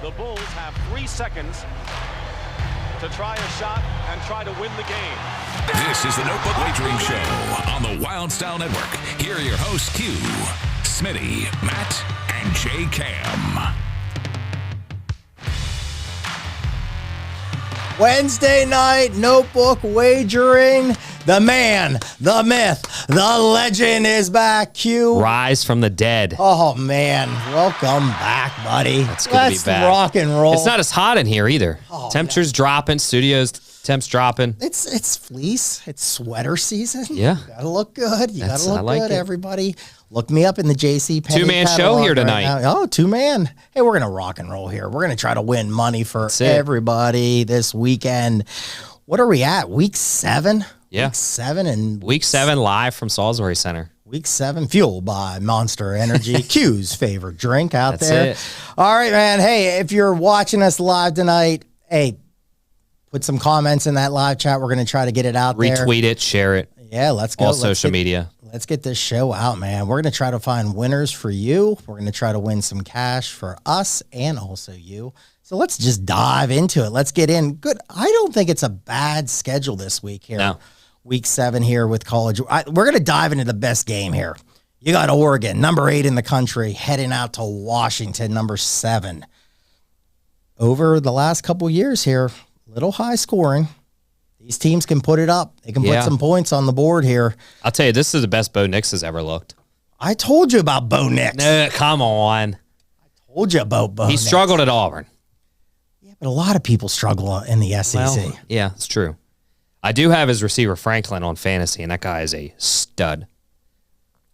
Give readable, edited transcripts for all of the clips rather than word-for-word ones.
The Bulls have 3 seconds to try a shot and try to win the game. This is the Notebook Wagering Show on the Wylde Style Network. Here are your hosts, Q, Smitty, Matt, and J Cam. Wednesday night Notebook Wagering. The man, the myth, the legend is back. Q. Rise from the dead. Oh, man. Welcome back, buddy. That's good to be back. Rock and roll. It's not as hot in here either. Temperatures dropping. Studios temps dropping. It's fleece. It's sweater season. Yeah. You gotta look good. You gotta look like good, it. everybody. Look me up in the JC Penney Two-man show here tonight. Oh, two-man. Hey, we're going to rock and roll here. We're going to try to win money for everybody this weekend. What are we at? Week 7? Yeah. Week 7 and Week 7 live from Salisbury Center. Week 7 fueled by Monster Energy, Q's favorite drink out That's there. it. All right, man. Hey, if you're watching us live tonight, hey, put some comments in that live chat. We're going to try to get it out there. Retweet it, share it. Yeah, let's go. All social media. Let's get this show out, man. We're going to try to find winners for you. We're going to try to win some cash for us and also you. So let's just dive into it. Let's get in. Good. I don't think it's a bad schedule this week here. No. Week 7 here with college. We're going to dive into the best game here. You got Oregon, number 8 in the country, heading out to Washington, number 7. Over the last couple years here, little high scoring. These teams can put it up. They can put some points on the board here. I'll tell you, this is the best Bo Nix has ever looked. I told you about Bo Nix. No, come on. Told you about Bo He Nix. struggled at Auburn. Yeah, but a lot of people struggle in the SEC. Well, yeah, it's true. I do have his receiver Franklin on fantasy, and that guy is a stud.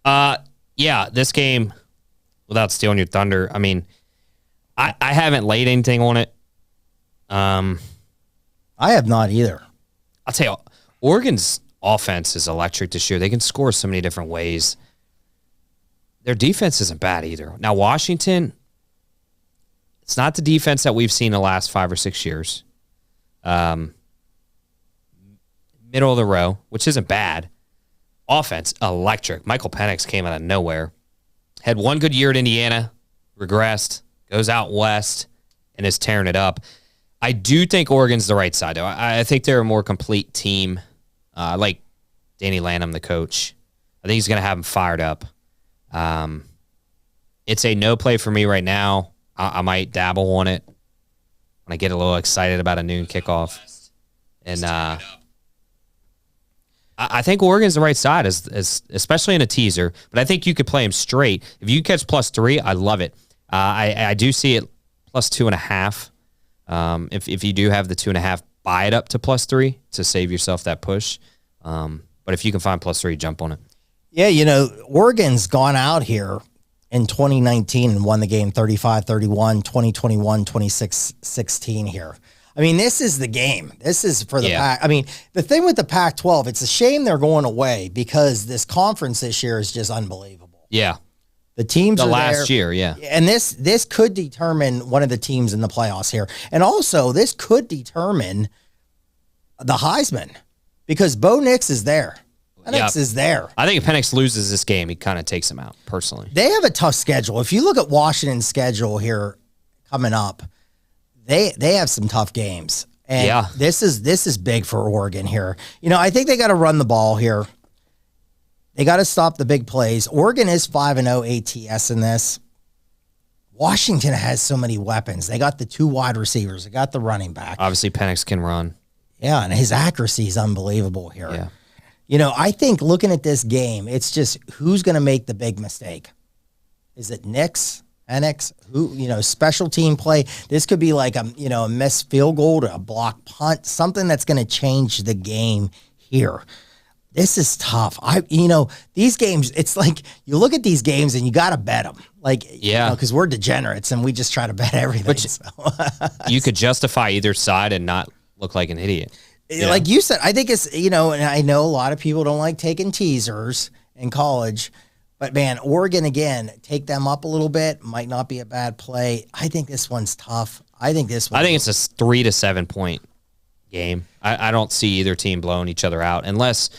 Yeah, this game, without stealing your thunder, I mean, I haven't laid anything on it. I have not either. I'll tell you, Oregon's offense is electric this year. They can score so many different ways. Their defense isn't bad either. Now, Washington, it's not the defense that we've seen the last 5 or 6 years. Middle of the row, which isn't bad. Offense, electric. Michael Penix came out of nowhere. Had one good year at Indiana, regressed, goes out west, and is tearing it up. I do think Oregon's the right side, though. I think they're a more complete team. I like Danny Lanham, the coach. I think he's going to have them fired up. It's a no play for me right now. I might dabble on it when I get a little excited about a noon kickoff. And I think Oregon's the right side, especially in a teaser. But I think you could play him straight. If you catch +3, I love it. I do see it +2.5. If you do have the 2.5, buy it up to +3 to save yourself that push. But if you can find +3, jump on it. Yeah, you know, Oregon's gone out here in 2019 and won the game 35-31, 2021, 26-16 here. I mean, this is the game. This is for the Pac. I mean, the thing with the Pac-12, it's a shame they're going away because this conference this year is just unbelievable. Yeah. The teams are last there. year, yeah. And this could determine one of the teams in the playoffs here. And also, this could determine the Heisman because Bo Nix is there. Penix is there. I think if Penix loses this game, he kind of takes him out, personally. They have a tough schedule. If you look at Washington's schedule here coming up, they have some tough games. And this is big for Oregon here. You know, I think they got to run the ball here. They got to stop the big plays. Oregon is 5-0 ATS in this. Washington has so many weapons. They got the 2 wide receivers. They got the running back. Obviously, Penix can run. Yeah, and his accuracy is unbelievable here. Yeah. You know, I think looking at this game, it's just who's going to make the big mistake. Is it Nix? Penix? Who, you know, special team play. This could be like a missed field goal to a block punt, something that's going to change the game here. This is tough. These games, it's like you look at these games and you got to bet them. Like, because we're degenerates and we just try to bet everything. You could justify either side and not look like an idiot. Like you said, I think it's, and I know a lot of people don't like taking teasers in college, but man, Oregon, again, take them up a little bit, might not be a bad play. I think this one's tough. I think it's a 3 to 7 point game. I don't see either team blowing each other out unless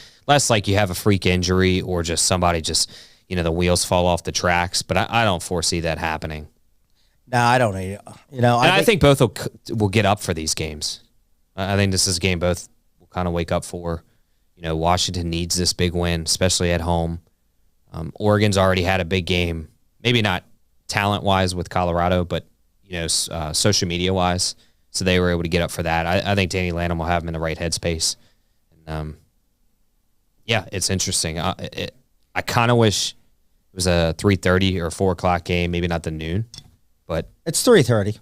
like you have a freak injury or just somebody the wheels fall off the tracks, but I don't foresee that happening. No, I don't need it. You know, And I think both will get up for these games. I think this is a game both will kind of wake up for. You know, Washington needs this big win, especially at home. Oregon's already had a big game, maybe not talent-wise with Colorado, but, you know, social media-wise. So they were able to get up for that. I think Danny Lanham will have him in the right headspace. And, yeah, it's interesting. I kind of wish it was a 3:30 or 4 o'clock game, maybe not the noon. But it's 3:30.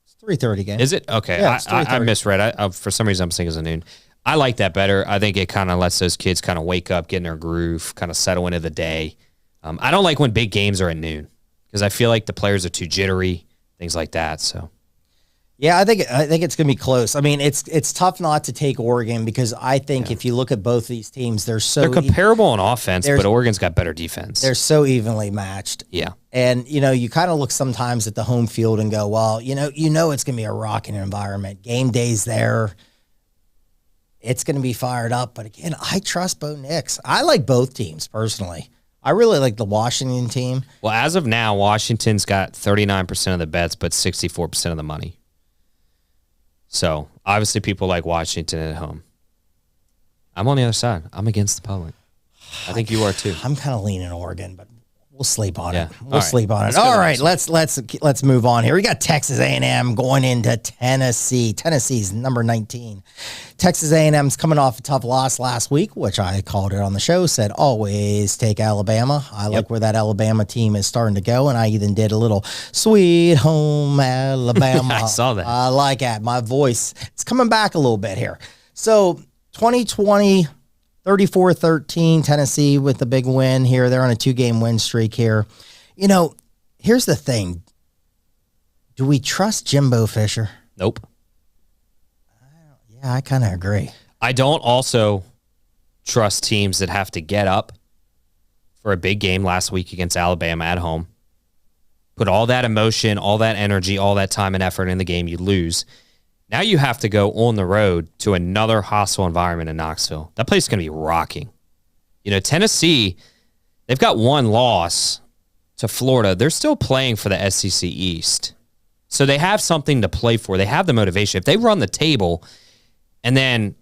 It's 3:30 game. Is it? Okay. Yeah, I misread. For some reason, I'm thinking it's a noon. I like that better. I think it kind of lets those kids kind of wake up, get in their groove, kind of settle into the day. I don't like when big games are at noon because I feel like the players are too jittery, things like that. So, yeah, I think it's going to be close. I mean, it's tough not to take Oregon because I think if you look at both these teams, they're comparable on offense, but Oregon's got better defense. They're so evenly matched. Yeah. And, you know, you kind of look sometimes at the home field and go, well, you know it's going to be a rocking environment. Game day's there. It's going to be fired up. But, again, I trust Bo Nix. I like both teams, personally. I really like the Washington team. Well, as of now, Washington's got 39% of the bets, but 64% of the money. So, obviously, people like Washington at home. I'm on the other side. I'm against the public. I think you are, too. I'm kind of leaning Oregon, but we'll sleep on it. We'll sleep on it. All right, let's move on here. We got Texas A&M going into Tennessee. Tennessee's number 19. Texas A&M's coming off a tough loss last week, which I called it on the show, said always take Alabama. I like where that Alabama team is starting to go, and I even did a little Sweet Home Alabama. I saw that. I like that. My voice, it's coming back a little bit here. So 2020, 34-13, Tennessee with the big win here. They're on a 2-game win streak here. You know, here's the thing. Do we trust Jimbo Fisher? Nope. Yeah, I kind of agree. I don't also trust teams that have to get up for a big game last week against Alabama at home. Put all that emotion, all that energy, all that time and effort in the game, you lose. Now you have to go on the road to another hostile environment in Knoxville. That place is going to be rocking. You know, Tennessee, they've got one loss to Florida. They're still playing for the SEC East. So they have something to play for. They have the motivation. If they run the table and then,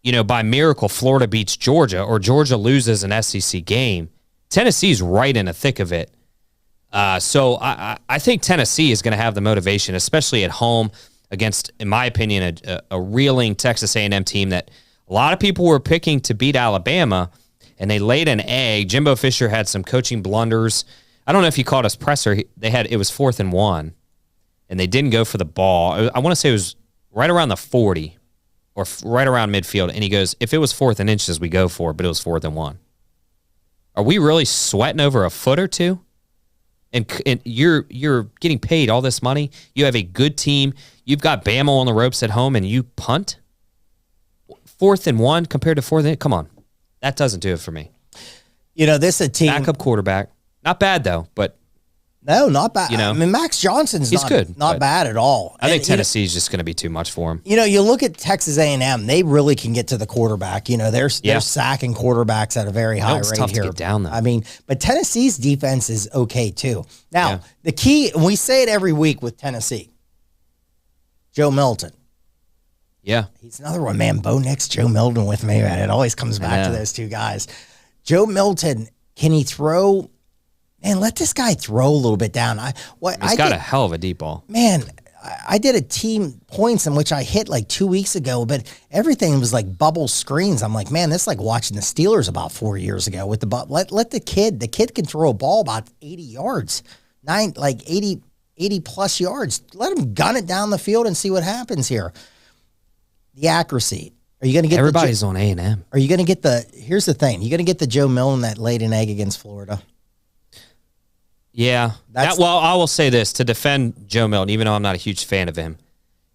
you know, by miracle, Florida beats Georgia or Georgia loses an SEC game, Tennessee's right in the thick of it. So I think Tennessee is going to have the motivation, especially at home, against, in my opinion, a reeling Texas A&M team that a lot of people were picking to beat Alabama, and they laid an egg. Jimbo Fisher had some coaching blunders. I don't know if he called us presser. It was 4th and 1, and they didn't go for the ball. I want to say it was right around the 40 or right around midfield, and he goes, if it was 4th and inches, we go for it, but it was 4th and 1. Are we really sweating over a foot or two? And you're getting paid all this money. You have a good team. You've got Bama on the ropes at home, and you punt 4th and 1 compared to 4th and 8. Come on, that doesn't do it for me. You know, this is a team backup quarterback, not bad though, but no, not bad. You know, I mean, Max Johnson's not bad at all. I think Tennessee's just going to be too much for him. You know, you look at Texas A&M; they really can get to the quarterback. You know, they're sacking quarterbacks at a very high rate tough here. To get down though. I mean, but Tennessee's defense is okay too. Now, the key, and we say it every week with Tennessee, Joe Milton. Yeah, he's another one, man. Bo Nix, Joe Milton with me, man. It always comes back to those two guys. Joe Milton, can he throw? Man, let this guy throw a little bit down. He's got a hell of a deep ball. Man, I did a team points in which I hit like 2 weeks ago, but everything was like bubble screens. I'm like, man, this is like watching the Steelers about 4 years ago with the let the kid can throw a ball about 80 yards, 80 plus yards. Let him gun it down the field and see what happens here. The accuracy. Are you going to get everybody's on A&M? Are you going to get here's the thing. You're going to get the Joe Milton that laid an egg against Florida. Yeah. Well, I will say this to defend Joe Milton, even though I'm not a huge fan of him.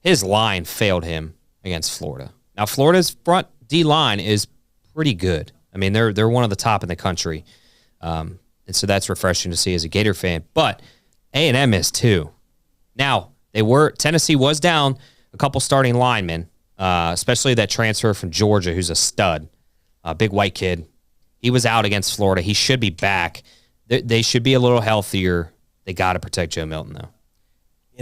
His line failed him against Florida. Now, Florida's front D line is pretty good. I mean, they're one of the top in the country, and so that's refreshing to see as a Gator fan. But A&M is too. Now, Tennessee was down a couple starting linemen, especially that transfer from Georgia, who's a stud, a big white kid. He was out against Florida. He should be back. They should be a little healthier. They got to protect Joe Milton, though.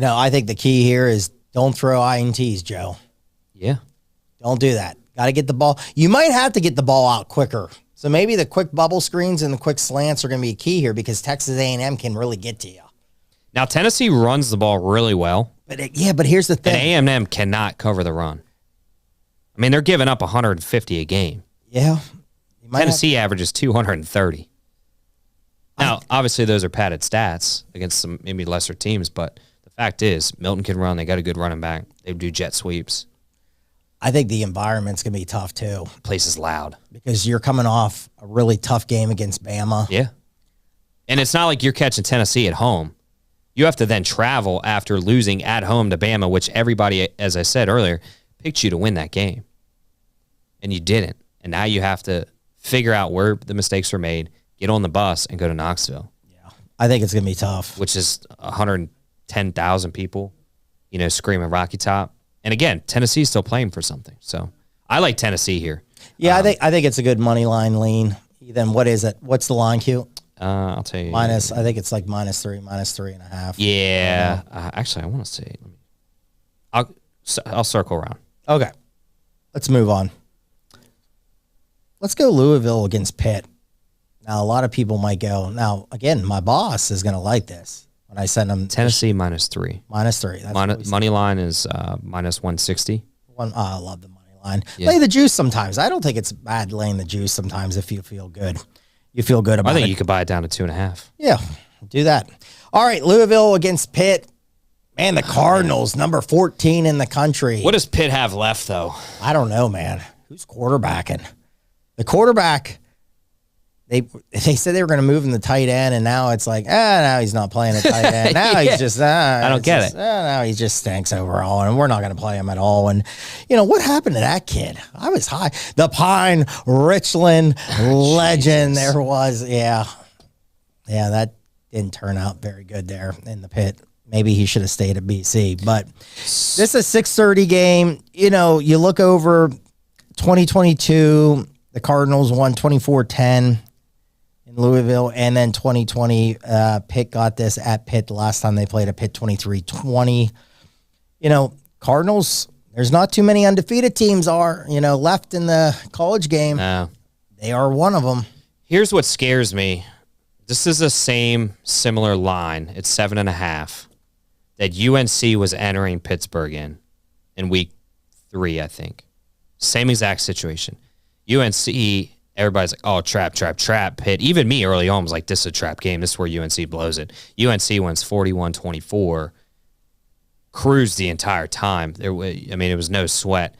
I think the key here is don't throw INTs, Joe. Yeah. Don't do that. Got to get the ball. You might have to get the ball out quicker. So maybe the quick bubble screens and the quick slants are going to be key here because Texas A&M can really get to you. Now, Tennessee runs the ball really well. But here's the thing. And A&M cannot cover the run. I mean, they're giving up 150 a game. Yeah. Tennessee averages 230. Now, obviously, those are padded stats against some maybe lesser teams, but the fact is, Milton can run. They got a good running back. They do jet sweeps. I think the environment's going to be tough, too. The place is loud. Because you're coming off a really tough game against Bama. Yeah. And it's not like you're catching Tennessee at home. You have to then travel after losing at home to Bama, which everybody, as I said earlier, picked you to win that game. And you didn't. And now you have to figure out where the mistakes were made, get on the bus, and go to Knoxville. Yeah. I think it's going to be tough. Which is 110,000 people, screaming Rocky Top. And again, Tennessee's still playing for something. So I like Tennessee here. Yeah, I think it's a good money line lean. Then what is it? What's the line, Q? I'll tell you. I think it's like -3, -3.5. Yeah. Actually, I want to say. I'll circle around. Okay. Let's move on. Let's go Louisville against Pitt. Now, a lot of people might go, now, again, my boss is going to like this. When I send him Tennessee -3. -3. That's money line is -160. I love the money line. Yeah. Lay the juice sometimes. I don't think it's bad laying the juice sometimes if you feel good. You feel good about it. I think you could buy it down to 2.5. Yeah, do that. All right, Louisville against Pitt. Man, the Cardinals, number 14 in the country. What does Pitt have left, though? I don't know, man. Who's quarterbacking? The quarterback, they said they were going to move him to tight end, and now it's like, now he's not playing at tight end. Now he's just, I don't get it. Now he just stinks overall, and we're not going to play him at all. And, what happened to that kid? I was high. The Pine Richland legend there was. Yeah, that didn't turn out very good there in the Pit. Maybe he should have stayed at BC. But this is a 6:30 game. You look over 2022, the Cardinals won 24-10 in Louisville, and then 2020, Pitt got this at Pitt the last time they played at Pitt, 23-20. Cardinals, there's not too many undefeated teams left in the college game. No. They are one of them. Here's what scares me. This is the similar line. It's 7.5 that UNC was entering Pittsburgh in week 3, I think. Same exact situation. UNC, everybody's like, oh, trap, Pitt. Even me early on was like, this is a trap game. This is where UNC blows it. UNC wins 41-24, cruised the entire time. It was no sweat.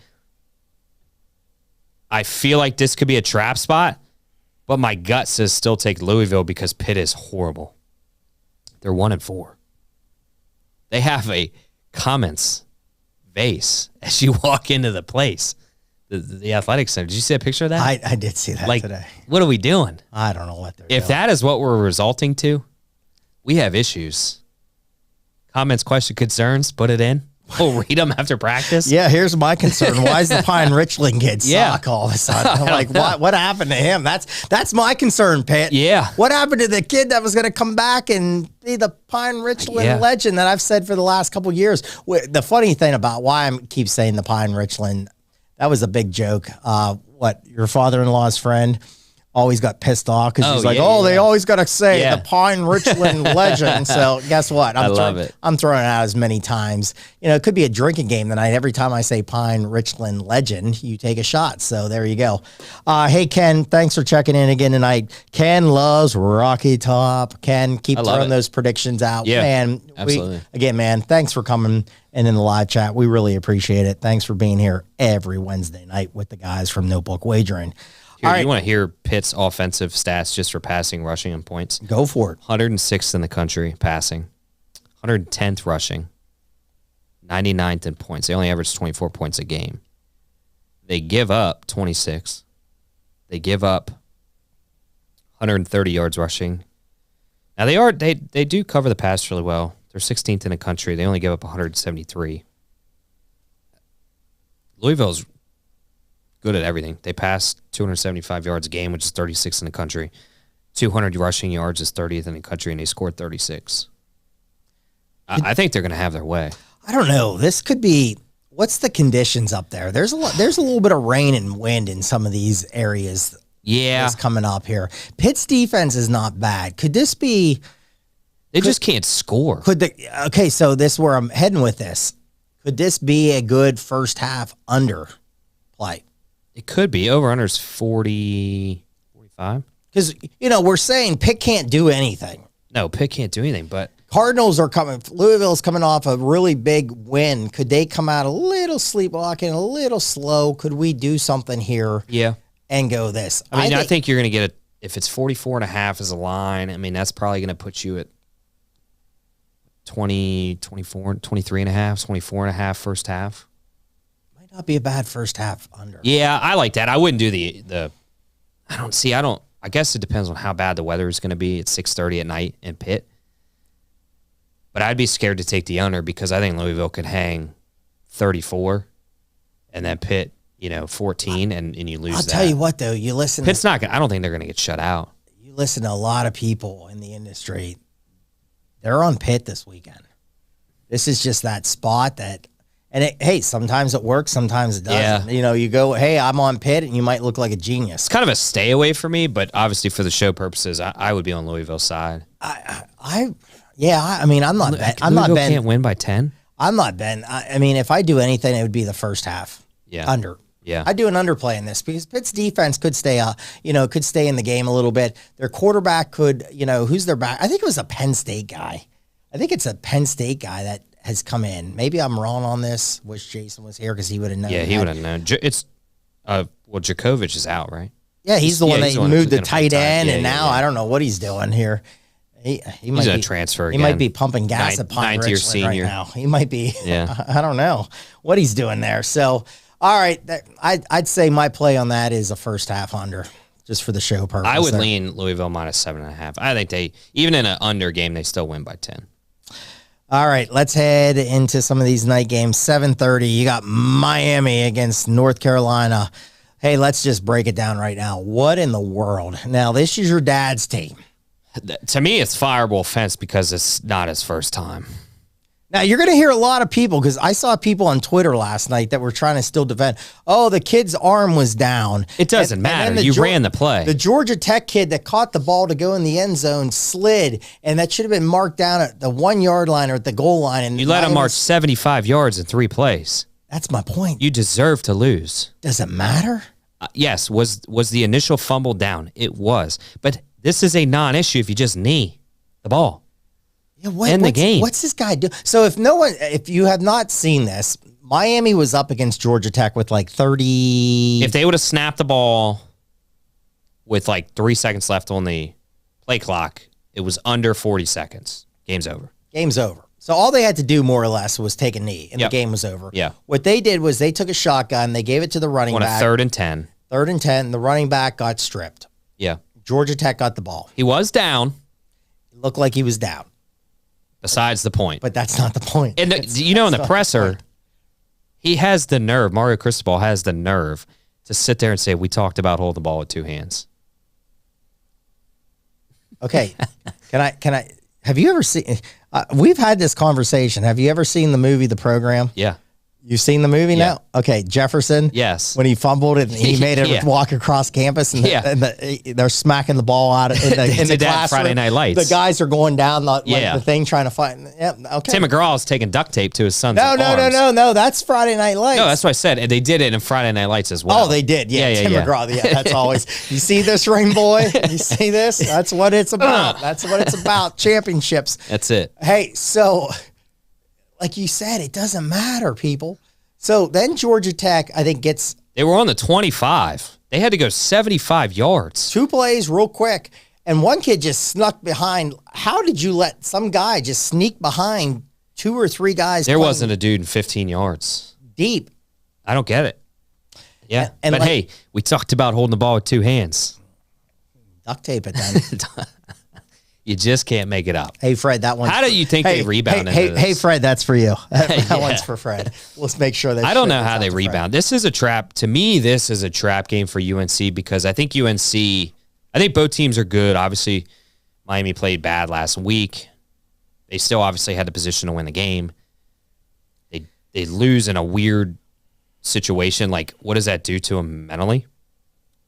I feel like this could be a trap spot, but my gut says still take Louisville because Pitt is horrible. They're 1-4. They have a comments vase as you walk into the place. The athletic center. Did you see a picture of that? I did see that today. What are we doing? I don't know what they're doing. If that is what we're resulting to, we have issues. Comments, question, concerns, put it in. We'll read them after practice. Yeah, here's my concern. Why is the Pine Richland kid suck all of a sudden? Like, what happened to him? That's my concern, Pitt. Yeah. What happened to the kid that was going to come back and be the Pine Richland legend that I've said for the last couple of years? The funny thing about why I keep saying the Pine Richland, that was a big joke. Your father-in-law's friend always got pissed off because he's like, they always got to say the Pine Richland legend. So guess what? I love it. I'm throwing it out as many times. It could be a drinking game tonight. Every time I say Pine Richland legend, you take a shot. So there you go. Hey, Ken, thanks for checking in again tonight. Ken loves Rocky Top. Ken, keep throwing those predictions out. Yeah, man, absolutely. Again, man, thanks for coming and in the live chat. We really appreciate it. Thanks for being here every Wednesday night with the guys from Notebook Wagering. All right. You want to hear Pitt's offensive stats just for passing, rushing, and points? Go for it. 106th in the country passing, 110th rushing, 99th in points. They only average 24 points a game. They give up 26. They give up 130 yards rushing. Now they do cover the pass really well. They're 16th in the country. They only give up 173. Louisville's good at everything. They pass 275 yards a game, which is 36th in the country. 200 rushing yards is 30th in the country, and they scored 36. I think they're going to have their way. I don't know. This could be. What's the conditions up there? There's a little bit of rain and wind in some of these areas. Yeah, that's coming up here. Pitt's defense is not bad. Could this be? They just can't score. Okay, so this is where I'm heading with this. Could this be a good first half under play? It could be. Over-under's 40, 45. Because, we're saying Pitt can't do anything. No, Pitt can't do anything, but Cardinals are coming. Louisville's coming off a really big win. Could they come out a little sleepwalking, a little slow? Could we do something here? Yeah. And go this? I think you're going to get it. If it's 44.5 as a line, that's probably going to put you at 20, 24, 23.5, 24.5 first half. Might not be a bad first half under. Yeah, I like that. I wouldn't do the I guess it depends on how bad the weather is going to be at 6:30 at night in Pitt. But I'd be scared to take the under because I think Louisville could hang 34 and then Pitt, 14 and you lose that. I'll tell you what, though. You listen. Pitt's not. I don't think they're going to get shut out. You listen to a lot of people in the industry. They're on Pitt this weekend. This is just that spot that, hey, sometimes it works, sometimes it doesn't. Yeah. You go, hey, I'm on Pitt, and you might look like a genius. It's kind of a stay away for me, but obviously for the show purposes, I would be on Louisville's side. I'm not betting. Louisville can't win by 10. I'm not betting. If I do anything, it would be the first half. Yeah. Under. Yeah. I do an underplay in this because Pitt's defense could stay could stay in the game a little bit. Their quarterback could, who's their back? I think it was a Penn State guy. I think it's a Penn State guy that has come in. Maybe I'm wrong on this. Wish Jason was here because he would have known. Yeah, he would have known. It's Djokovic is out, right? Yeah, he's the one that moved the tight end, and now I don't know what he's doing here. He's might be transfer. He might be pumping gas at Pine ninth-year Richland senior right now. He might be. Yeah, I don't know what he's doing there. So, all right, I'd say my play on that is a first half under, just for the show purpose. I would lean Louisville minus 7.5. I think they even in an under game they still win by 10. All right, let's head into some of these night games. 7:30, you got Miami against North Carolina. Hey, let's just break it down right now. What in the world? Now, this is your dad's team. To me, it's fireable offense because it's not his first time. Now, you're going to hear a lot of people, because I saw people on Twitter last night that were trying to still defend. Oh, the kid's arm was down. It doesn't matter. You ran the play. The Georgia Tech kid that caught the ball to go in the end zone slid, and that should have been marked down at the 1 yard line or at the goal line. And you let him march 75 yards in 3 plays. That's my point. You deserve to lose. Does it matter? Yes. Was the initial fumble down? It was. But this is a non-issue if you just knee the ball. Yeah, the game. What's this guy do? So if you have not seen this, Miami was up against Georgia Tech with like 30. If they would have snapped the ball with like 3 seconds left on the play clock, it was under 40 seconds. Game's over. Game's over. So all they had to do more or less was take a knee, and the game was over. Yeah. What they did was they took a shotgun, they gave it to the running back. On a 3rd and 10. 3rd and 10, the running back got stripped. Yeah. Georgia Tech got the ball. He was down. It looked like he was down. Besides the point. But that's not the point. And in the presser, he has the nerve. Mario Cristobal has the nerve to sit there and say, we talked about holding the ball with 2 hands. Okay. Can I, have you ever seen, we've had this conversation. Have you ever seen the movie, The Program? Yeah. You've seen the movie now? Okay, Jefferson. Yes. When he fumbled it and he made it walk across campus, and, they're smacking the ball out in the classroom. Friday Night Lights. The guys are going down the thing trying to find. Yep. Okay. Tim McGraw's taking duct tape to his son's arms. No. That's Friday Night Lights. No, that's what I said. And they did it in Friday Night Lights as well. Oh, they did. Yeah. Tim McGraw. Yeah, that's always. You see this, Rain Boy? You see this? That's what it's about. That's what it's about. Championships. That's it. Hey, so like you said, it doesn't matter, people. So then Georgia Tech, I think, They were on the 25. They had to go 75 yards. 2 plays real quick, and one kid just snuck behind. How did you let some guy just sneak behind 2 or 3 guys? There wasn't a dude in 15 yards. Deep. I don't get it. Yeah, but hey, we talked about holding the ball with 2 hands. Duct tape it then. You just can't make it up. Hey, Fred, that one. How do you think they rebound? Hey, Fred, that's for you. That one's for Fred. Let's make sure that. I don't know how they rebound. This is a trap. To me, this is a trap game for UNC because I think both teams are good. Obviously, Miami played bad last week. They still obviously had the position to win the game. They lose in a weird situation. Like, what does that do to them mentally?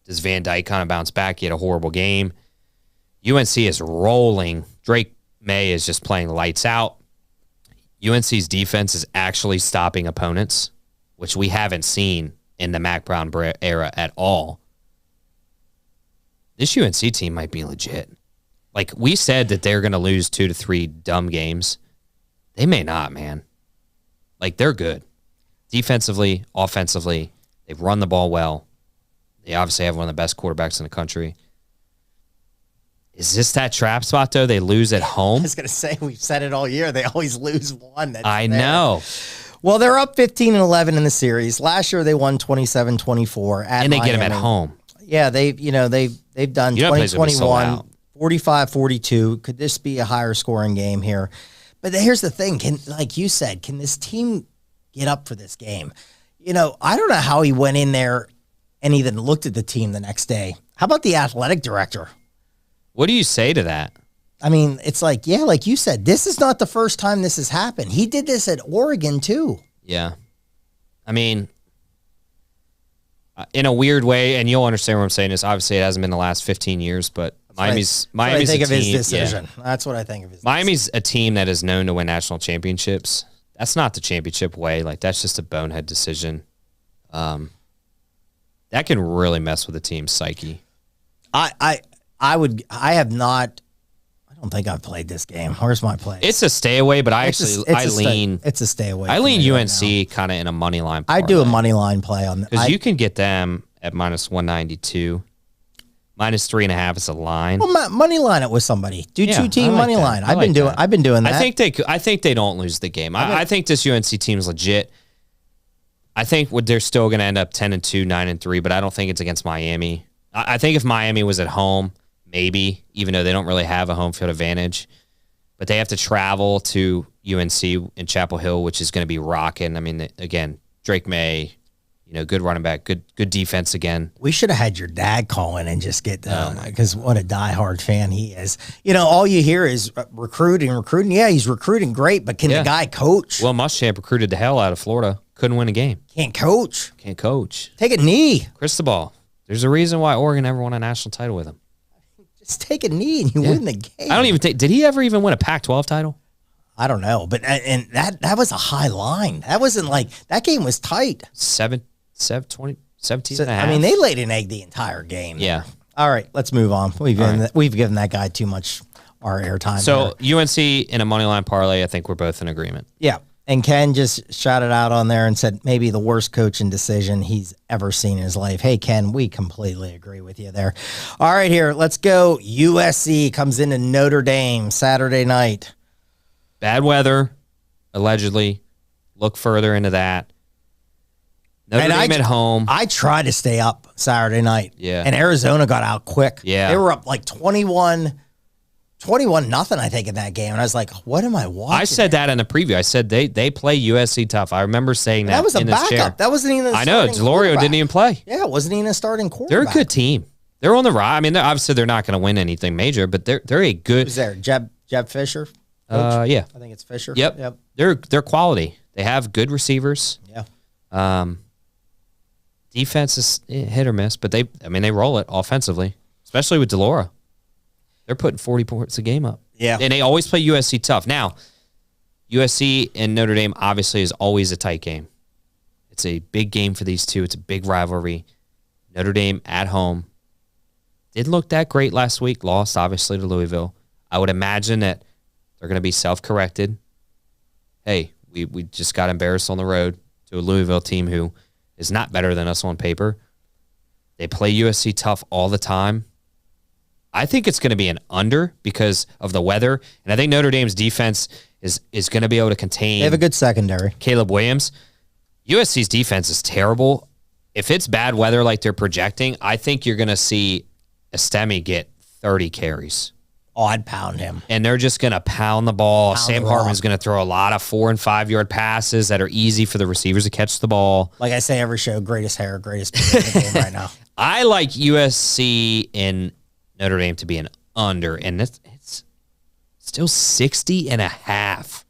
Does Van Dyke kind of bounce back? He had a horrible game. UNC is rolling. Drake May is just playing lights out. UNC's defense is actually stopping opponents, which we haven't seen in the Mac Brown era at all. This UNC team might be legit. Like, we said that they're going to lose 2 to 3 dumb games. They may not, man. Like, they're good. Defensively, offensively, they run the ball well. They obviously have one of the best quarterbacks in the country. Is this that trap spot, though? They lose at home? I was going to say, we've said it all year. They always lose one. I know. Well, they're up 15-11 in the series. Last year, they won 27-24 at And they Miami. get them at home. Yeah, they've done 20-21, 45-42. Could this be a higher scoring game here? But here's the thing. Like you said, can this team get up for this game? I don't know how he went in there and even looked at the team the next day. How about the athletic director? What do you say to that? I mean, it's like, yeah, like you said, this is not the first time this has happened. He did this at Oregon, too. Yeah. I mean, in a weird way, and you'll understand what I'm saying is obviously it hasn't been the last 15 years, but Miami's I think a of his team, decision. yeah. That's what I think of his Miami's a team that is known to win national championships. That's not the championship way. Like, that's just a bonehead decision. That can really mess with a team's psyche. I don't think I've played this game. Where's my play? It's a stay away, but I lean. It's a stay away. I lean right UNC kind of in a money line. I do a money line play on because you can get them at -192, -3.5 is a line. Well, money line it with somebody. Do 2-team money line. I've been doing that. I think they don't lose the game. I think this UNC team's legit. I think they're still going to end up 10-2, 9-3, but I don't think it's against Miami. I think if Miami was at home, maybe, even though they don't really have a home field advantage. But they have to travel to UNC in Chapel Hill, which is going to be rocking. I mean, again, Drake May, good running back, good defense again. We should have had your dad call in and just get because what a diehard fan he is. All you hear is recruiting. Yeah, he's recruiting great, but can the guy coach? Well, Muschamp recruited the hell out of Florida. Couldn't win a game. Can't coach. Take a knee. Cristobal. There's a reason why Oregon never won a national title with him. Just take a knee and you win the game. I don't even think. Did he ever even win a Pac-12 title? I don't know, but and that was a high line. That wasn't like that game was tight. 17 and a half. I mean, they laid an egg the entire game. Yeah. All right, let's move on. We've given that guy too much our airtime. So UNC in a money line parlay, I think we're both in agreement. Yeah. And Ken just shouted out on there and said maybe the worst coaching decision he's ever seen in his life. Hey, Ken, we completely agree with you there. All right, here, let's go. USC comes into Notre Dame Saturday night. Bad weather, allegedly. Look further into that. Notre Dame at home. I tried to stay up Saturday night. Yeah. And Arizona got out quick. Yeah. They were up like 21-0, I think, in that game. And I was like, what am I watching? I said that in the preview. I said they play USC tough. I remember saying that. That was a in this chair. backup. That wasn't even I know. Delorio didn't even play. Yeah, it wasn't even a starting quarterback. They're a good team. They're on the rise. I mean, obviously they're not going to win anything major, but they're a good. Who's there? Jeb Fisher? Yeah. I think it's Fisher. Yep. They're quality. They have good receivers. Yeah. Defense is hit or miss, but they roll it offensively, especially with Delora. They're putting 40 points a game up. Yeah. And they always play USC tough. Now, USC and Notre Dame obviously is always a tight game. It's a big game for these two. It's a big rivalry. Notre Dame at home. Didn't look that great last week. Lost, obviously, to Louisville. I would imagine that they're going to be self-corrected. Hey, we just got embarrassed on the road to a Louisville team who is not better than us on paper. They play USC tough all the time. I think it's going to be an under because of the weather, and I think Notre Dame's defense is going to be able to contain. They have a good secondary. Caleb Williams. USC's defense is terrible. If it's bad weather like they're projecting, I think you're going to see Estemi get 30 carries. Oh, I'd pound him. And they're just going to pound the ball. Sam Hartman's going to throw a lot of 4- and 5-yard passes that are easy for the receivers to catch the ball. Like I say every show, greatest hair, greatest people in the game right now. I like USC and Notre Dame to be an under, and it's Still 60.5.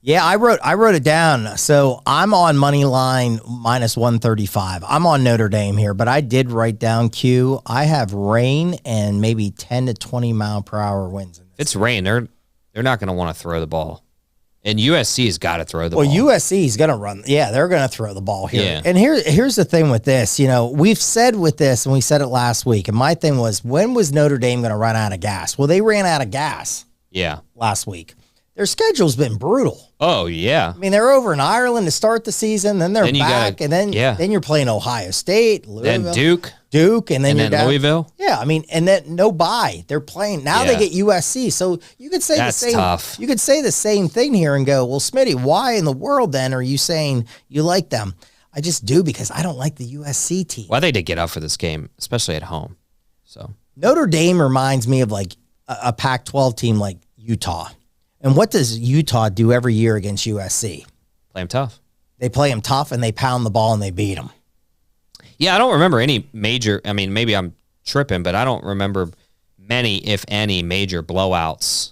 Yeah, I wrote it down. So I'm on money line minus 135. I'm on Notre Dame here, but I did write down Q. I have rain and maybe 10 to 20 mile per hour winds. If it's rain, they're not going to want to throw the ball. And USC's got to throw the ball. Well, USC's going to run. Yeah, they're going to throw the ball here. Yeah. And here's the thing with this. You know, we've said with this, and we said it last week, and my thing was, when was Notre Dame going to run out of gas? Well, they ran out of gas last week. Their schedule's been brutal. Oh, yeah. I mean, they're over in Ireland to start the season, then they're back, and then you're playing Ohio State, Louisville. Then Duke, and then Louisville. Yeah, I mean, and then no bye. They're playing now. They get USC, so you could say That's the same. tough. You could say the same thing here and go, well, Smitty, why in the world then are you saying you like them? I just do because I don't like the USC team. Well, they did get up for this game, especially at home. So Notre Dame reminds me of like a Pac-12 team like Utah. And what does Utah do every year against USC? Play them tough. They play them tough and they pound the ball and they beat them. Yeah, I don't remember any major. I mean, maybe I'm tripping, but I don't remember many, if any, major blowouts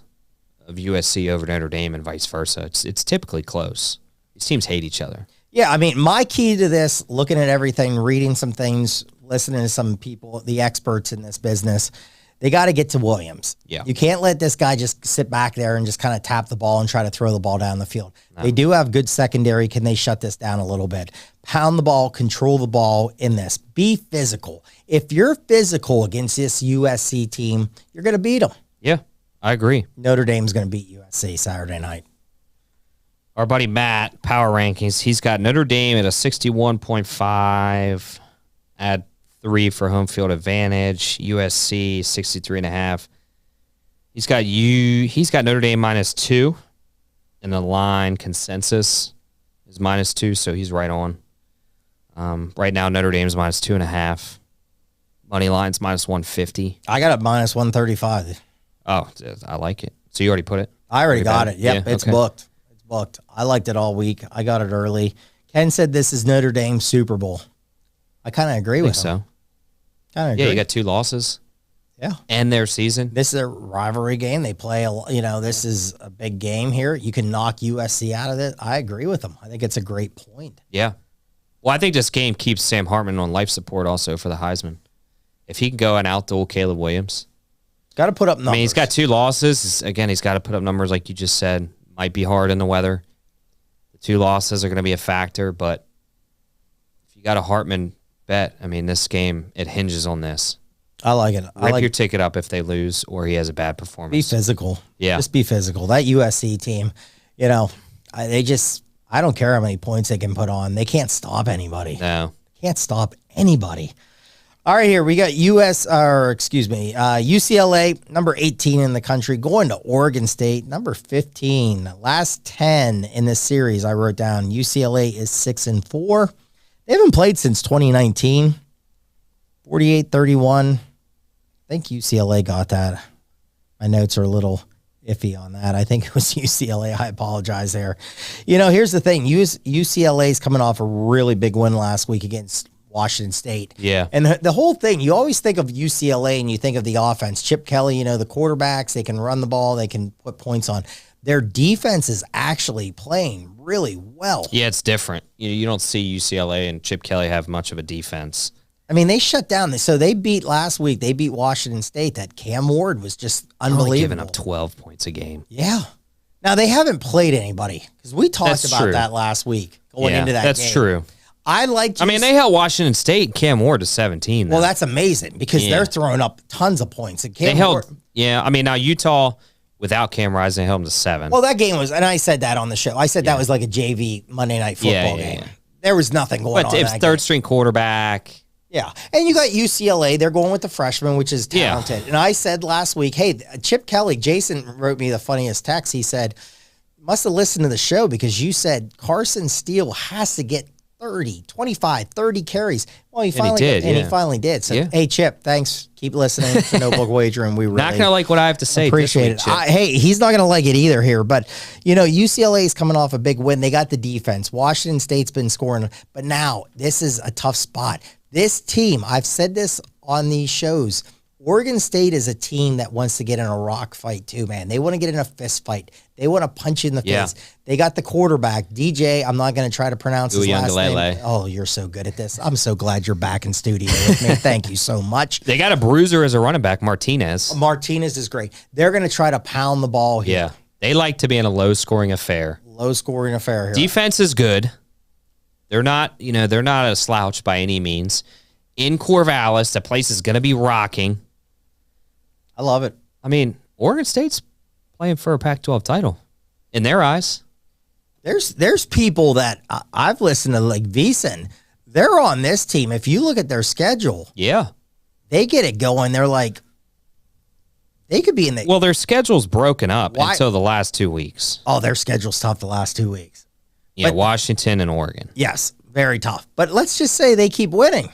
of USC over Notre Dame and vice versa. It's typically close. These teams hate each other. Yeah, I mean, my key to this, looking at everything, reading some things, listening to some people, the experts in this business, they got to get to Williams. Yeah. You can't let this guy just sit back there and just kind of tap the ball and try to throw the ball down the field. No. They do have good secondary. Can they shut this down a little bit? Pound the ball, control the ball in this. Be physical. If you're physical against this USC team, you're going to beat them. Yeah, I agree. Notre Dame's going to beat USC Saturday night. Our buddy Matt, Power Rankings, he's got Notre Dame at a 61.5, add 3 for home field advantage, USC 63.5. He's got Notre Dame -2, and the line consensus is -2, so he's right on. Right now, Notre Dame's -2.5. Money line's -150. I got it -135. Oh, I like it. So you already put it? I already got it. Yep, yeah, it's booked. It's booked. I liked it all week. I got it early. Ken said this is Notre Dame's Super Bowl. I kind of agree with him. Yeah, you got 2 losses. Yeah. And their season. This is a rivalry game. They play, this is a big game here. You can knock USC out of it. I agree with them. I think it's a great point. Yeah. Well, I think this game keeps Sam Hartman on life support also for the Heisman. If he can go and outduel Caleb Williams. Got to put up numbers. I mean, he's got 2 losses. Again, he's got to put up numbers like you just said. Might be hard in the weather. The 2 losses are going to be a factor, but if you got a Hartman bet, I mean, this game, it hinges on this. I like it. Rip your ticket up if they lose or he has a bad performance. Be physical. Yeah. Just be physical. That USC team, I don't care how many points they can put on. They can't stop anybody. No. Can't stop anybody. All right, here we got UCLA, number 18 in the country, going to Oregon State, number 15. Last 10 in this series, I wrote down. UCLA is 6-4. They haven't played since 2019. 48-31. I think UCLA got that. My notes are a little iffy on that. I think it was UCLA. I apologize there. Here's the thing. UCLA is coming off a really big win last week against Washington State. Yeah. And the whole thing, you always think of UCLA and you think of the offense. Chip Kelly, the quarterbacks, they can run the ball, they can put points on. Their defense is actually playing really well. Yeah, it's different. You don't see UCLA and Chip Kelly have much of a defense. I mean, they shut down. So they beat last week. They beat Washington State. That Cam Ward was just unbelievable. Only giving up 12 points a game. Yeah. Now, they haven't played anybody because we talked That's about true. that last week going into that game. That's true. I mean, they held Washington State and Cam Ward to 17. Well, that's amazing because they're throwing up tons of points. And Cam Ward, now Utah without Cam Rising held them to 7. Well, that game was, and I said that on the show. I said that was like a JV Monday Night Football game. Yeah. There was nothing going on. But if third string quarterback. Yeah. And you got UCLA. They're going with the freshman, which is talented. Yeah. And I said last week, hey, Chip Kelly, Jason wrote me the funniest text. He said, must have listened to the show because you said Carson Steele has to get 30, 25, 30 carries. Well, he finally did. And he finally did. So, hey, Chip, thanks. Keep listening to Notebook Wagering. We really not going to like what I have to say. Appreciate it. Hey, he's not going to like it either here. But, UCLA is coming off a big win. They got the defense. Washington State's been scoring. But now, this is a tough spot. This team, I've said this on these shows, Oregon State is a team that wants to get in a rock fight too, man. They want to get in a fist fight. They want to punch you in the face. They got the quarterback, DJ. I'm not going to try to pronounce his last name. Oh, you're so good at this. I'm so glad you're back in studio with me. Thank you so much. They got a bruiser as a running back, Martinez. Martinez is great. They're going to try to pound the ball here. Yeah. They like to be in a low-scoring affair. Low-scoring affair here. Defense is good. They're not a slouch by any means. In Corvallis, the place is going to be rocking. I love it. I mean, Oregon State's playing for a Pac-12 title in their eyes. There's people that I've listened to, like Veasan. They're on this team. If you look at their schedule, they get it going. They're like, they could be in the. Well, their schedule's broken up until the last 2 weeks. Oh, their schedule's tough the last 2 weeks. Yeah, but, Washington and Oregon. Yes, very tough. But let's just say they keep winning.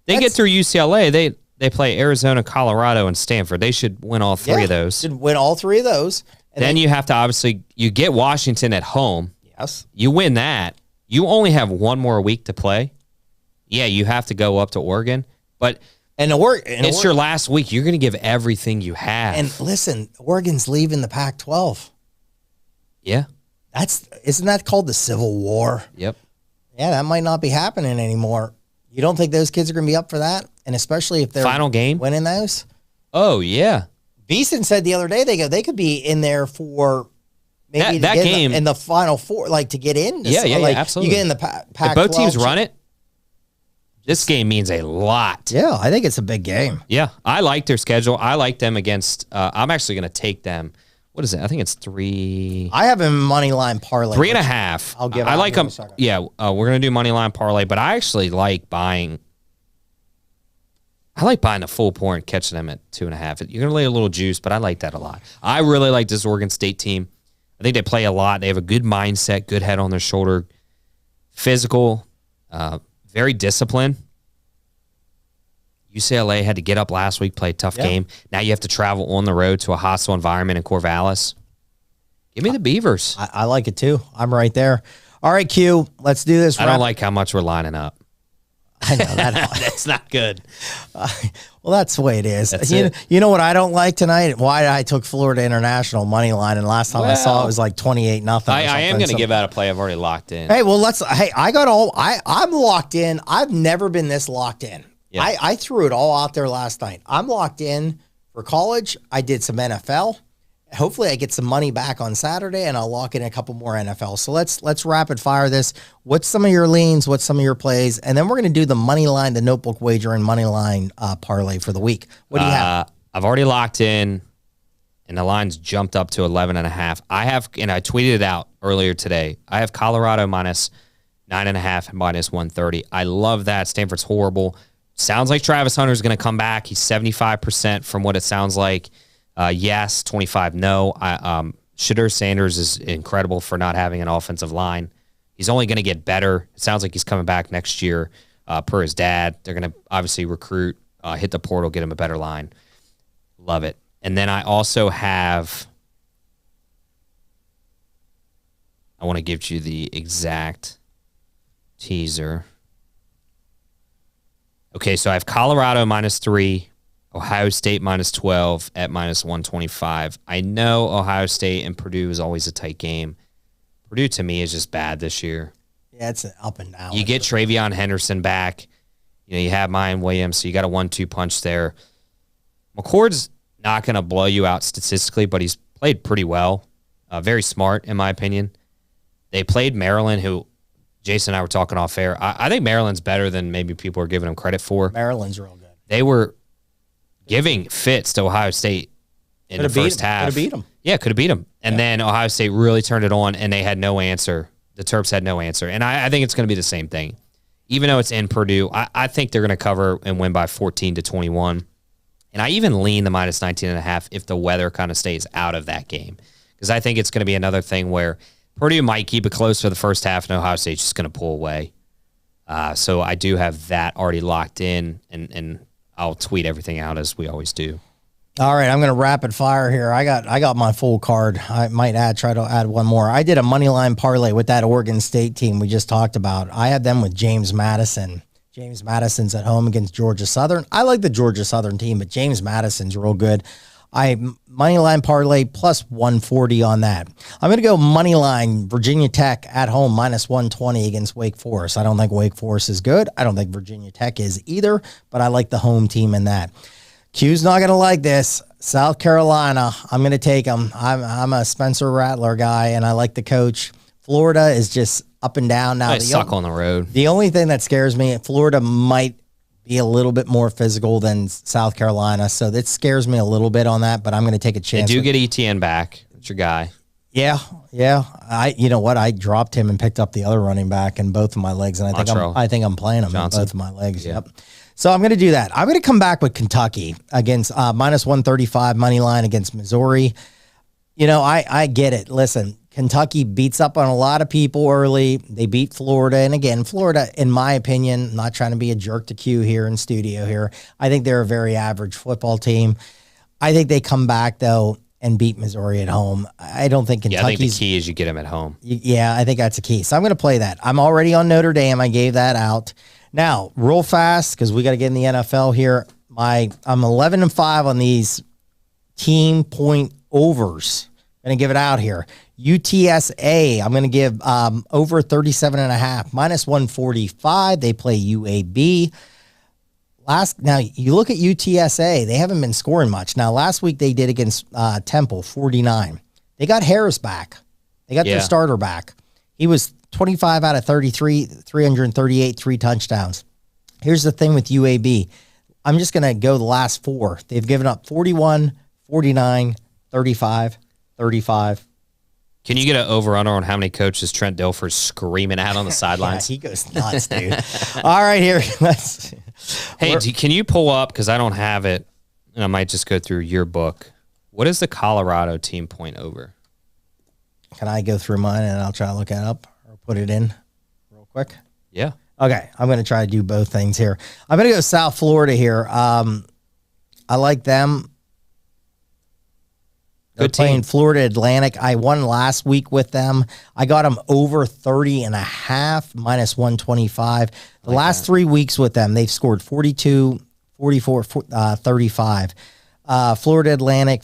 They get through UCLA. They play Arizona, Colorado, and Stanford. They should win all three of those. Should win all three of those. And then you have to obviously, you get Washington at home. Yes. You win that. You only have one more week to play. Yeah, you have to go up to Oregon. But it's your last week. You're going to give everything you have. And listen, Oregon's leaving the Pac-12. Yeah. Isn't that called the Civil War? Yep. Yeah, that might not be happening anymore. You don't think those kids are going to be up for that? And especially if they're final game winning those? Oh, yeah. Beeson said the other day they could be in there for maybe that game in the Final Four, like to get in. Yeah, absolutely. You get in the Pac-12. If both teams run it, this game means a lot. Yeah, I think it's a big game. Yeah, I like their schedule. I like them against. I'm actually going to take them. What is it? I think it's 3. I have a money line parlay. 3.5. I'll give. I like them. Yeah, we're going to do money line parlay, but I actually like buying. I like buying the full point, catching them at 2.5. You're going to lay a little juice, but I like that a lot. I really like this Oregon State team. I think they play a lot. They have a good mindset, good head on their shoulder, physical, very disciplined. UCLA had to get up last week, play a tough game. Now you have to travel on the road to a hostile environment in Corvallis. Give me the Beavers. I like it too. I'm right there. All right, Q, let's do this. I don't like how much we're lining up. I know that. That's not good. Well, that's the way it is. You know what I don't like tonight? Why I took Florida International money line, and last time I saw it was like 28-0. I am going to give out a play I've already locked in. Hey, well, I'm locked in. I've never been this locked in. Yeah. I threw it all out there last night. I'm locked in for college. I did some NFL. Hopefully I get some money back on Saturday, and I'll lock in a couple more NFL. So let's rapid fire this. What's some of your leans? What's some of your plays? And then we're going to do the money line, the notebook wager, and money line parlay for the week. What do you have? I've already locked in, and the line's jumped up to 11.5. I have, and I tweeted it out earlier today. I have Colorado minus 9.5, minus 130. I love that. Stanford's horrible. Sounds like Travis Hunter's going to come back. He's 75% from what it sounds like. Yes, 25 no. Shadur Sanders is incredible for not having an offensive line. He's only going to get better. It sounds like he's coming back next year per his dad. They're going to obviously recruit, hit the portal, get him a better line. Love it. And then I also have, I want to give you the exact teaser. Okay, so I have Colorado minus 3, Ohio State minus 12 at minus 125. I know Ohio State and Purdue is always a tight game. Purdue, to me, is just bad this year. Yeah, it's an up and down. You get Travion Henderson back. You have Mayan Williams, so you got a 1-2 punch there. McCord's not going to blow you out statistically, but he's played pretty well. Very smart, in my opinion. They played Maryland, who Jason and I were talking off air. I think Maryland's better than maybe people are giving them credit for. Maryland's real good. They were giving fits to Ohio State in the first half. Could have beat them. Yeah, could have beat them. And then Ohio State really turned it on, and they had no answer. The Terps had no answer. And I think it's going to be the same thing. Even though it's in Purdue, I think they're going to cover and win by 14-21. And I even lean the minus 19.5 if the weather kind of stays out of that game. Because I think it's going to be another thing where Purdue might keep it close for the first half, and Ohio State's just going to pull away. So I do have that already locked in, and I'll tweet everything out as we always do. All right, I'm going to rapid fire here. I got my full card. I might try to add one more. I did a money line parlay with that Oregon State team we just talked about. I had them with James Madison James Madison's at home against Georgia Southern. I like the Georgia Southern team, but James Madison's real good. Moneyline parlay plus 140 on that. I'm going to go moneyline Virginia Tech at home minus 120 against Wake Forest. I don't think Wake Forest is good. I don't think Virginia Tech is either, but I like the home team in that. Q's not going to like this. South Carolina, I'm going to take them. I'm a Spencer Rattler guy, and I like the coach. Florida is just up and down now. They suck on the road. The only thing that scares me, Florida might be a little bit more physical than South Carolina, so that scares me a little bit on that, but I'm going to take a chance. They do get ETN back. That's your guy. Yeah. You know what? I dropped him and picked up the other running back in both of my legs, and I think I'm playing him in both of my legs. Yeah. Yep. So I'm going to do that. I'm going to come back with Kentucky against minus 135 money line against Missouri. You know, I get it. Listen, Kentucky beats up on a lot of people early. They beat Florida. And again, Florida, in my opinion, not trying to be a jerk to Q here in studio here, I think they're a very average football team. I think they come back, though, and beat Missouri at home. I don't think Kentucky's... Yeah, I think the key is you get them at home. Yeah, I think that's the key. So I'm going to play that. I'm already on Notre Dame. I gave that out. Now, real fast, because we got to get in the NFL here. I'm 11-5 on these team point overs. I'm going to give it out here. UTSA, I'm going to give over 37.5, minus 145. They play UAB. Now, you look at UTSA, they haven't been scoring much. Now, last week they did against Temple, 49. They got Harris back. They got their starter back. He was 25 out of 33, 338, 3 touchdowns. Here's the thing with UAB. I'm just going to go the last 4. They've given up 41, 49, 35, 35. Can you get an over-under on how many coaches Trent Dilfer's screaming at on the sidelines? Yeah, he goes nuts, dude. All right, here. Can you pull up, because I don't have it, and I might just go through your book. What is the Colorado team point over? Can I go through mine, and I'll try to look it up or put it in real quick? Yeah. Okay, I'm going to try to do both things here. I'm going to go South Florida here. I like them. They're playing Florida Atlantic. I won last week with them. I got them over 30.5, minus 125. The last 3 weeks with them, they've scored 42, 44, 35. Florida Atlantic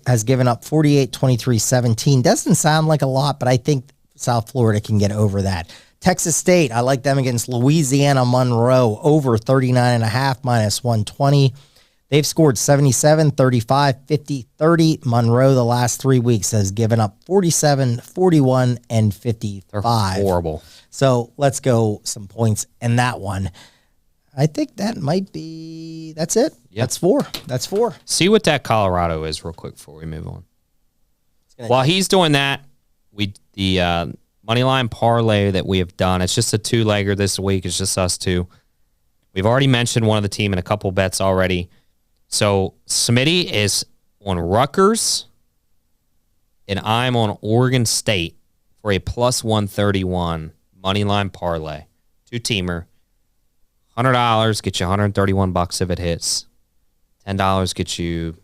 has given up 48, 23, 17. Doesn't sound like a lot, but I think South Florida can get over that. Texas State, I like them against Louisiana Monroe, over 39.5, minus 120. They've scored 77, 35, 50, 30. Monroe, the last 3 weeks, has given up 47, 41, and 55. They're horrible. So let's go some points in that one. I think that might be, that's it. Yep. That's four. See what that Colorado is real quick before we move on. While he's doing that, the Moneyline parlay that we have done, it's just a 2-legger this week. It's just us two. We've already mentioned one of the team in a couple bets already. So Smitty is on Rutgers, and I'm on Oregon State for a plus 131 Moneyline parlay. 2-teamer. $100 gets you $131 if it hits. $10 gets you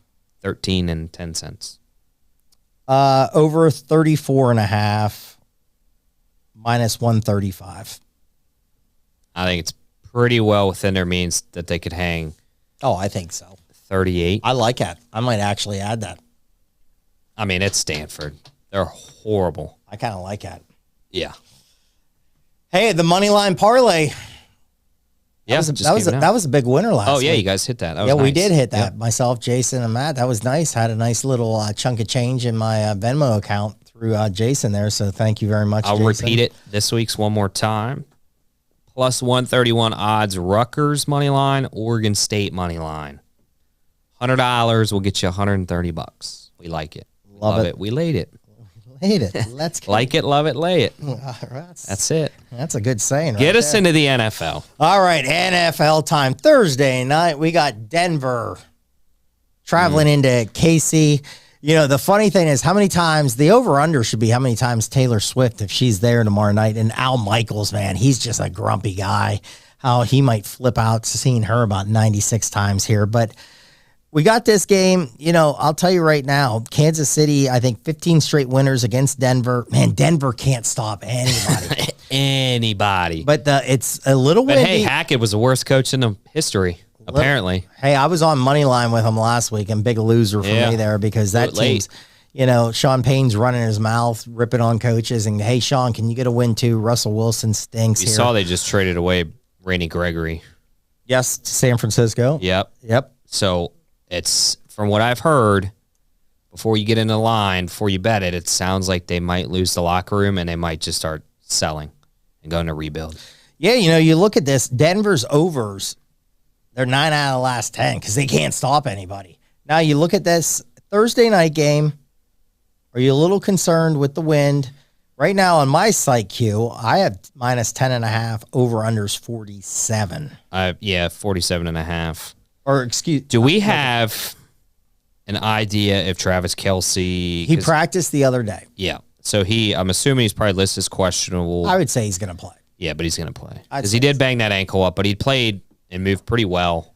13 and 10 cents. Over 34.5, minus 135. I think it's pretty well within their means that they could hang. Oh, I think so. 38. I like that. I might actually add that. I mean, it's Stanford. They're horrible. I kind of like that. Yeah. Hey, the Moneyline parlay. Yeah, that was a big winner last week. Oh, yeah, you guys hit that. That was yeah, nice. we did hit that. Yep. Myself, Jason, and Matt. That was nice. Had a nice little chunk of change in my Venmo account through Jason there, so thank you very much, I'll Jason. repeat it this week's one more time. Plus 131 odds, Rutgers money line, Oregon State money line. $100 will get you $130. We like it. Love it. We laid it. Laid it. Let's go. Like it, love it, lay it. That's it. That's a good saying. Get us into the NFL. All right, NFL time. Thursday night, we got Denver traveling into KC. You know, the funny thing is how many times, the over-under should be how many times Taylor Swift, if she's there tomorrow night. And Al Michaels, man, he's just a grumpy guy. How he might flip out seeing her about 96 times here. But we got this game. You know, I'll tell you right now, Kansas City, I think 15 straight winners against Denver. Man, Denver can't stop anybody. anybody. But it's a little But windy. hey, Hackett was the worst coach in the history, apparently. Hey, I was on money line with him last week, and big loser for me there because that team's, Sean Payne's running his mouth, ripping on coaches, and hey, Sean, can you get a win too? Russell Wilson stinks. You saw they just traded away Randy Gregory. Yes, to San Francisco. Yep. So it's, from what I've heard, before you get in the line, before you bet it, it sounds like they might lose the locker room and they might just start selling and going to rebuild. Yeah, you look at this, Denver's overs, they're 9 out of the last 10 because they can't stop anybody. Now you look at this Thursday night game. Are you a little concerned with the wind? Right now on my site, Q, I have minus 10.5, over-unders 47. 47.5. Or excuse. Do we have an idea if Travis Kelce? He practiced the other day. Yeah. So I'm assuming he's probably listed as questionable. I would say he's going to play. Yeah, but he's going to play. Because he did bang that ankle up, but he played and moved pretty well.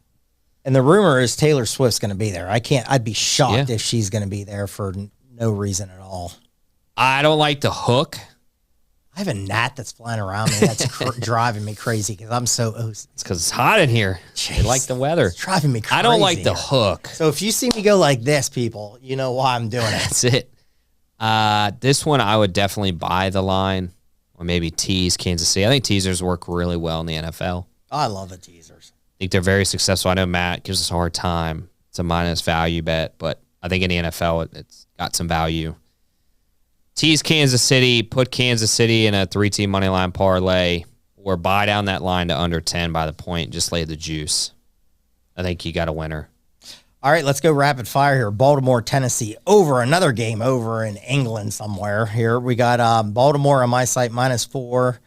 And the rumor is Taylor Swift's going to be there. I'd be shocked if she's going to be there for no reason at all. I don't like the hook. I have a gnat that's flying around me. That's driving me crazy because I'm so. It's because it's hot in here. Jeez, I like the weather. It's driving me crazy. I don't like the hook. So if you see me go like this, people, you know why I'm doing it. That's it. This one I would definitely buy the line or maybe tease Kansas City. I think teasers work really well in the NFL. I love the teasers. I think they're very successful. I know Matt gives us a hard time. It's a minus value bet, but I think in the NFL it's got some value. Tease Kansas City, put Kansas City in a 3-team money line parlay, or buy down that line to under 10 by the point. Just lay the juice. I think you got a winner. All right, let's go rapid fire here. Baltimore, Tennessee, over another game over in England somewhere. Here we got Baltimore on my site, -4.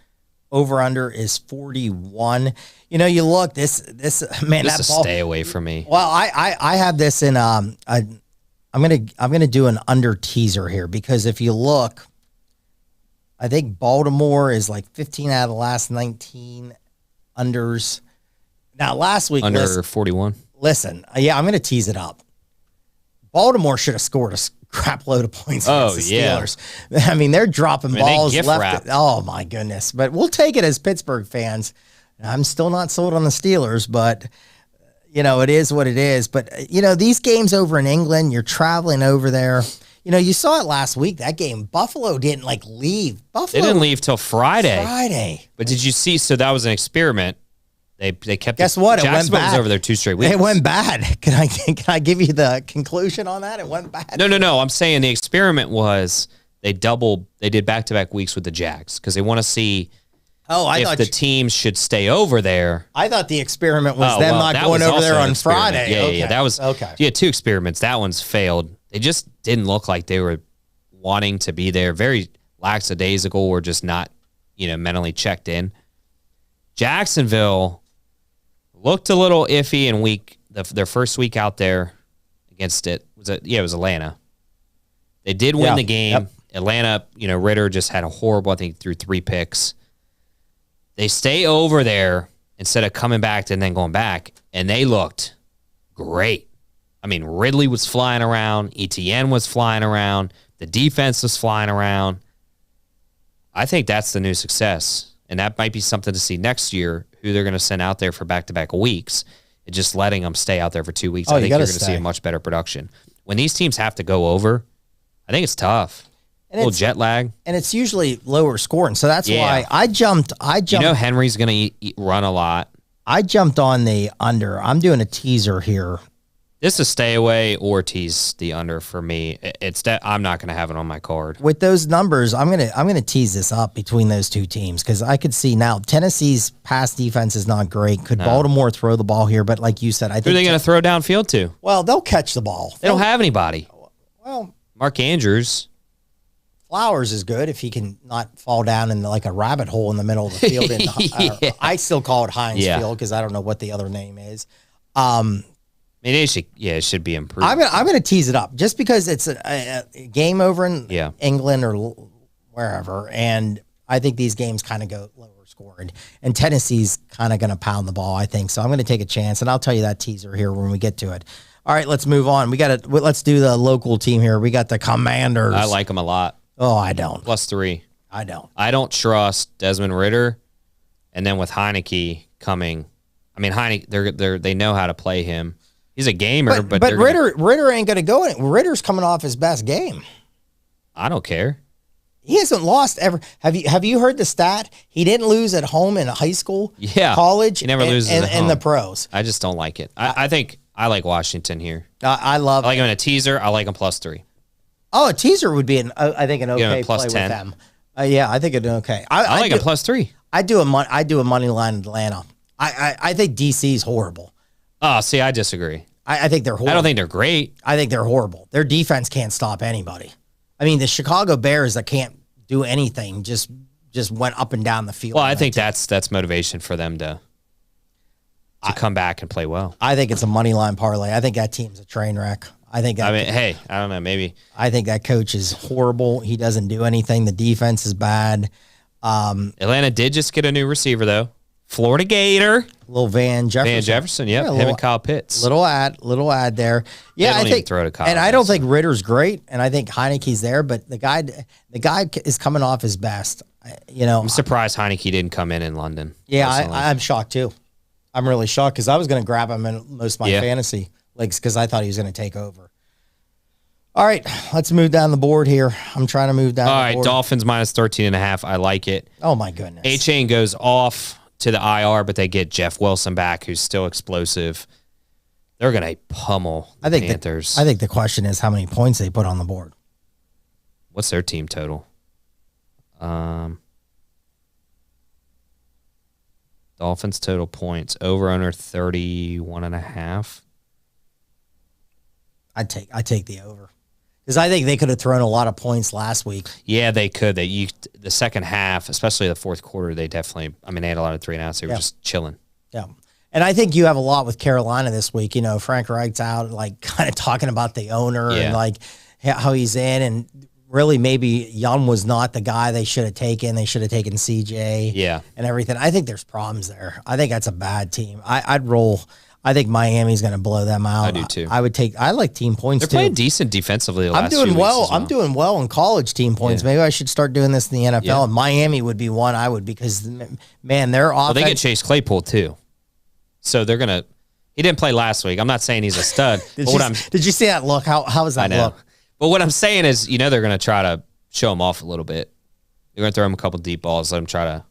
Over under is 41. You look this man. Just that a ball, stay away from me. Well, I have this in I'm gonna do an under teaser here because if you look, I think Baltimore is like 15 out of the last 19 unders. Now last week under 41. Listen, I'm gonna tease it up. Baltimore should have scored a crap load of points against the Steelers. I mean, they're dropping balls left. Oh my goodness! But we'll take it as Pittsburgh fans. I'm still not sold on the Steelers, but it is what it is. But these games over in England, you're traveling over there. You saw it last week. That game, Buffalo didn't leave. They didn't leave till Friday. But did you see? So that was an experiment. They kept. Guess what? It went bad. Was over there 2 straight weeks. It went bad. Can I give you the conclusion on that? It went bad. No. I'm saying the experiment was they did back-to-back weeks with the Jags because they want to see if the teams should stay over there. I thought the experiment was them not going over there on Friday. Yeah, that was okay. You had 2 experiments. That one's failed. They just didn't look like they were wanting to be there. Very lackadaisical or just not, mentally checked in. Jacksonville looked a little iffy in their first week out there against it. It was Atlanta. They did win the game. Yep. Atlanta, Ritter just had a horrible, I think, threw 3 picks. They stay over there instead of coming back and then going back, and they looked great. I mean, Ridley was flying around. ETN was flying around. The defense was flying around. I think that's the new success, and that might be something to see next year, who they're going to send out there for back-to-back weeks and just letting them stay out there for 2 weeks. I think you're going to see a much better production. When these teams have to go over, I think it's tough. A little jet lag. And it's usually lower scoring. So that's why I jumped. Henry's going to run a lot. I jumped on the under. I'm doing a teaser here. This is stay away or tease the under for me. I'm not going to have it on my card. With those numbers, I'm gonna tease this up between those 2 teams because I could see now Tennessee's pass defense is not great. Could Baltimore throw the ball here? But like you said, I think who are they going to throw downfield to? Well, they'll catch the ball. They don't have anybody. Well, Mark Andrews. Flowers is good if he can not fall down in a rabbit hole in the middle of the field. I still call it Heinz Field because I don't know what the other name is. It should be improved. I'm gonna tease it up just because it's a game over in England or wherever, and I think these games kind of go lower scoring, and Tennessee's kind of gonna pound the ball. I think so. I'm gonna take a chance, and I'll tell you that teaser here when we get to it. All right, let's move on. Let's do the local team here. We got the Commanders. I like them a lot. Oh, I don't. +3. I don't. I don't trust Desmond Ridder, and then with Heineke coming, I mean Heineke, they know how to play him. He's a gamer, but Ridder ain't going to go in. Ritter's coming off his best game. I don't care. He hasn't lost ever. Have you heard the stat? He didn't lose at home in high school, college, he never loses at home. And the pros. I just don't like it. I think I like Washington here. I like him in a teaser. I like him +3. Oh, a teaser would be I think an okay plus play 10. with them. Yeah, I think it's okay. I like him +3. I do a money line in Atlanta. I think DC's horrible. Oh, see, I disagree. I think they're horrible. I don't think they're great. I think they're horrible. Their defense can't stop anybody. I mean, the Chicago Bears that can't do anything just went up and down the field. Well, I think that's motivation for them to come back and play well. I think it's a money line parlay. I think that team's a train wreck. Hey, I don't know, maybe. I think that coach is horrible. He doesn't do anything. The defense is bad. Atlanta did just get a new receiver though. Florida Gator. Little Van Jefferson. Yep. Yeah, him and Kyle Pitts. Little ad there. Yeah, I think throw to Kyle. And I don't think Ritter's great, and I think Heineke's there, but the guy is coming off his best. I'm surprised Heineke didn't come in London. Yeah, I'm shocked too. I'm really shocked because I was going to grab him in most of my fantasy leagues because I thought he was going to take over. All right, let's move down the board here. I'm trying to move down the board. All right, Dolphins -13.5. I like it. Oh, my goodness. A-Chain goes off to the IR, but they get Jeff Wilson back, who's still explosive. They're going to pummel the Panthers. I think the question is how many points they put on the board. What's their team total? Dolphins total points over under 31.5. I take the over because I think they could have thrown a lot of points last week. Yeah, they could. The second half, especially the fourth quarter, they definitely. I mean, they had a lot of 3-and-outs. They were just chilling. Yeah, and I think you have a lot with Carolina this week. Frank Reich's out, like kind of talking about the owner and like how he's in, and really maybe Young was not the guy they should have taken. They should have taken CJ. Yeah, and everything. I think there's problems there. I think that's a bad team. I'd roll. I think Miami's going to blow them out. I do too. I like team points. They're playing decent defensively. The last few weeks well. as well. I'm doing well in college team points. Maybe I should start doing this in the NFL. Yeah. And Miami would be one I would because man, their offense. Well, they get Chase Claypool too, so they're gonna. He didn't play last week. I'm not saying he's a stud. Did you see that look? How was that look? But what I'm saying is, they're gonna try to show him off a little bit. They're gonna throw him a couple deep balls. Let him try to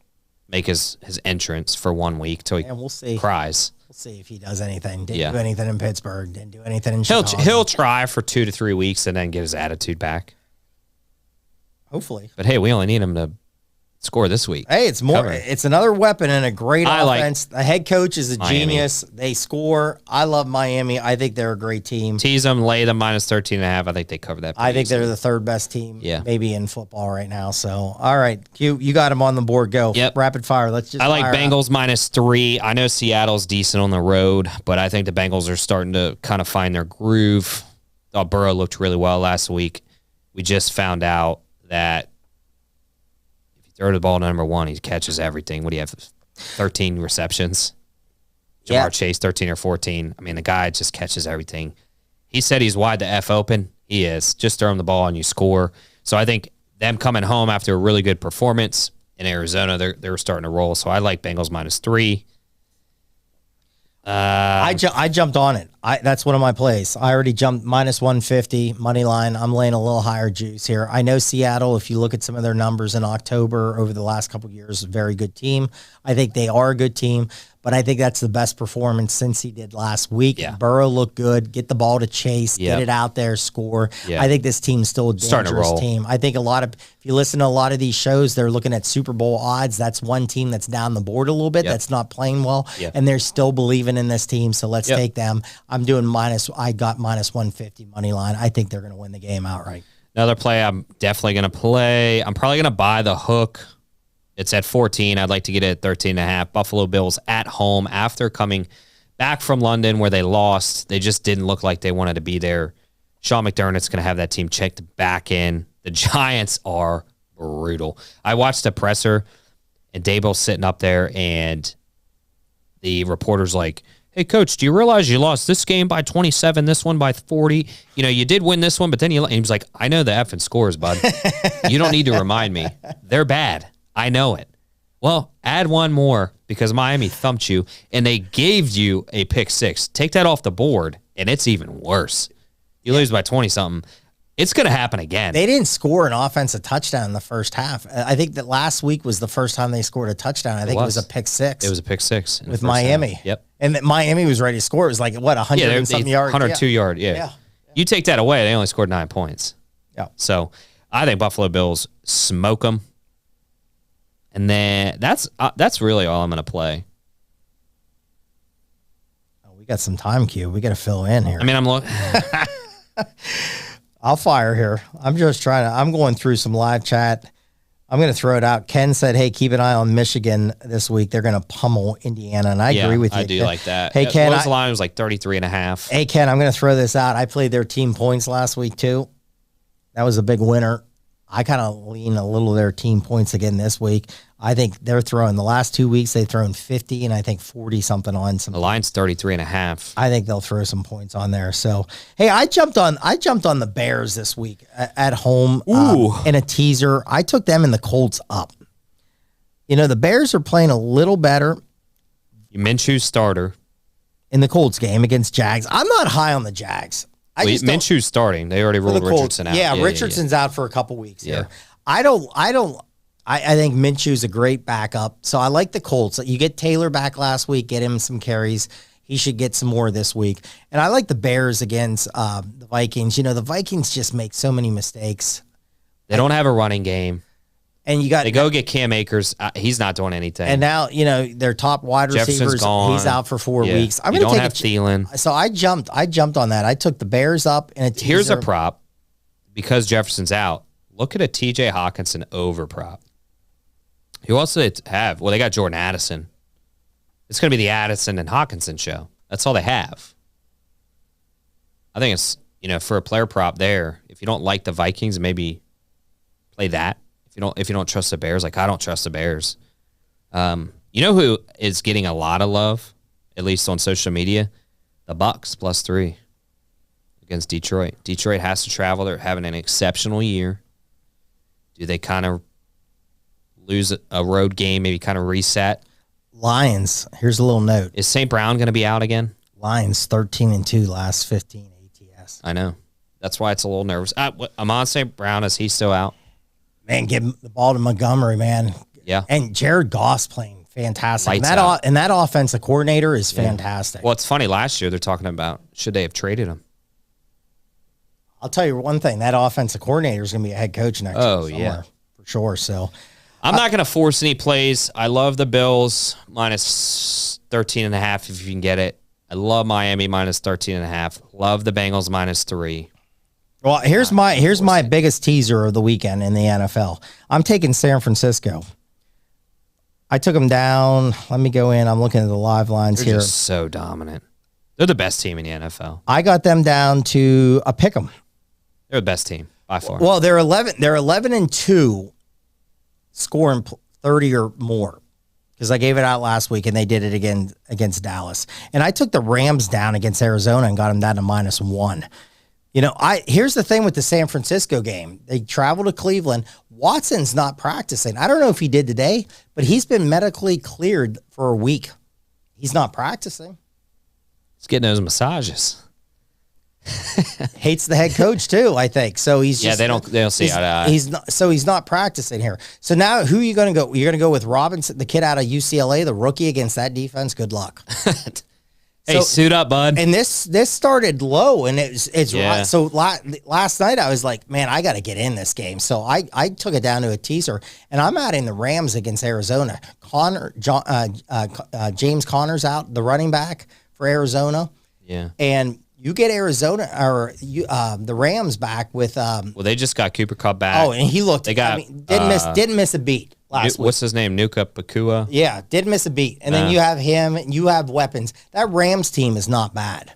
make his entrance for 1 week till he we'll see. Cries. We'll see if he does anything. Didn't do anything in Pittsburgh. Didn't do anything in Chicago. He'll try for 2 to 3 weeks and then get his attitude back. Hopefully. But hey, we only need him to score this week. Hey, it's more. It's another weapon and a great offense. The head coach is a genius. They score. I love Miami. I think they're a great team. Tease them, lay them -13.5. I think they cover that. I think they're the third best team maybe in football right now. So, all right, Q, you got them on the board. Go. Yep. Rapid fire. Let's just I like Bengals -3. I know Seattle's decent on the road, but I think the Bengals are starting to kind of find their groove. Thought Burrow looked really well last week. We just found out that throw the ball to number 1, he catches everything. What do you have? 13 receptions. Jamar Chase, 13 or 14. I mean, the guy just catches everything. He said he's wide the F open. He is. Just throw him the ball and you score. So I think them coming home after a really good performance in Arizona, they're starting to roll. So I like Bengals -3. I jumped on it. That's one of my plays. I already jumped -150 money line. I'm laying a little higher juice here. I know Seattle, if you look at some of their numbers in October over the last couple of years, a very good team. I think they are a good team, but I think that's the best performance since he did last week. Yeah. Burrow looked good. Get the ball to Chase. Get it out there. Score. Yeah. I think this team's still a dangerous team. I think if you listen to a lot of these shows, they're looking at Super Bowl odds. That's one team that's down the board a little bit. That's not playing well, and they're still believing in this team. So let's take them. I'm doing I got -150 money line. I think they're going to win the game outright. Another play I'm definitely going to play. I'm probably going to buy the hook. It's at 14. I'd like to get it at 13.5. Buffalo Bills at home after coming back from London where they lost. They just didn't look like they wanted to be there. Sean McDermott's going to have that team checked back in. The Giants are brutal. I watched the presser, and Daboll's sitting up there, and the reporter's like, hey, coach, do you realize you lost this game by 27, this one by 40? You know, you did win this one, but then he was like, I know the effing scores, bud. You don't need to remind me. They're bad. I know it. Well, add one more because Miami thumped you, and they gave you a pick 6. Take that off the board, and it's even worse. You lose by 20-something. It's going to happen again. They didn't score an offensive touchdown in the first half. I think that last week was the first time they scored a touchdown. I think it was a pick 6. It was a pick 6 with Miami. Half. Yep. And that Miami was ready to score. It was like, what, 100 and something yards? 102 yard, yeah. You take that away, they only scored 9 points. Yeah. So I think Buffalo Bills smoke them. And then that's really all I'm going to play. Oh, we got some time, Q. We got to fill in here. I mean, I'm looking. I'll fire here. I'm going through some live chat. I'm going to throw it out. Ken said, hey, keep an eye on Michigan this week. They're going to pummel Indiana. And I agree with you. I do like that. Hey, Ken. The line was like 33.5. Hey, Ken, I'm going to throw this out. I played their team points last week, too. That was a big winner. I kind of lean a little their team points again this week. I think they're throwing the last 2 weeks, they've thrown 50 and I think 40 something on some. The line's 33.5. I think they'll throw some points on there. So, hey, I jumped on the Bears this week at home in a teaser. I took them and the Colts up. You know, the Bears are playing a little better. Minshew's starter. In the Colts game against Jags. I'm not high on the Jags. Minshew's starting. They already ruled Richardson out. Yeah, Richardson's out for a couple weeks here. I think Minshew's a great backup. So I like the Colts. You get Taylor back last week, get him some carries. He should get some more this week. And I like the Bears against the Vikings. You know, the Vikings just make so many mistakes. They don't have a running game. And they go get Cam Akers. He's not doing anything. And now, you know, their top wide receivers, he's out for 4 weeks. I'm going to take Thielen. So I jumped on that. I took the Bears up in a teaser. Here's a prop. Because Jefferson's out, look at a TJ Hawkinson over prop. Who else do they have? Well, they got Jordan Addison. It's going to be the Addison and Hawkinson show. That's all they have. I think it's, you know, for a player prop there, if you don't like the Vikings, maybe play that. If you don't trust the Bears, like I don't trust the Bears. You know who is getting a lot of love, at least on social media? The Bucks +3 against Detroit. Detroit has to travel. They're having an exceptional year. Do they kind of lose a road game, maybe kind of reset? Lions. Here's a little note. Is St. Brown going to be out again? Lions 13-2 last 15 ATS. I know. That's why it's a little nervous. Amon St. Brown, is he still out? Man, give the ball to Montgomery, man. Yeah. And Jared Goff's playing fantastic. Lights and that offensive coordinator is fantastic. Well, it's funny. Last year they're talking about should they have traded him. I'll tell you one thing. That offensive coordinator is going to be a head coach next year. Oh, yeah. For sure. So I'm not going to force any plays. I love the Bills -13.5 if you can get it. I love Miami -13.5. Love the Bengals -3. Well, here's my biggest teaser of the weekend in the NFL. I'm taking San Francisco. I took them down. Let me go in. I'm looking at the live lines They're here. Just so dominant. They're the best team in the NFL. I got them down to a pick 'em. They're the best team by far. Well, they're 11-2, scoring 30 or more. Because I gave it out last week and they did it again against Dallas. And I took the Rams down against Arizona and got them down to -1. You know, here's the thing with the San Francisco game. They travel to Cleveland. Watson's not practicing. I don't know if he did today, but he's been medically cleared for a week. He's not practicing. He's getting those massages. Hates the head coach too, I think. So he's just, they don't see eye to eye. He's not practicing here. So now who are you going to go? You're going to go with Robinson, the kid out of UCLA, the rookie against that defense. Good luck. Hey, suit up, bud. And this started low, and it's right. So last night I was like, man, I got to get in this game. So I took it down to a teaser, and I'm adding the Rams against Arizona. James Conner's out, the running back for Arizona. Yeah, and you get Arizona or the Rams back with. Well, they just got Cooper Kupp back. Oh, and he looked. They got didn't miss a beat. What's his name? Nuka Pakua. Yeah, didn't miss a beat. And then you have him, and you have weapons. That Rams team is not bad.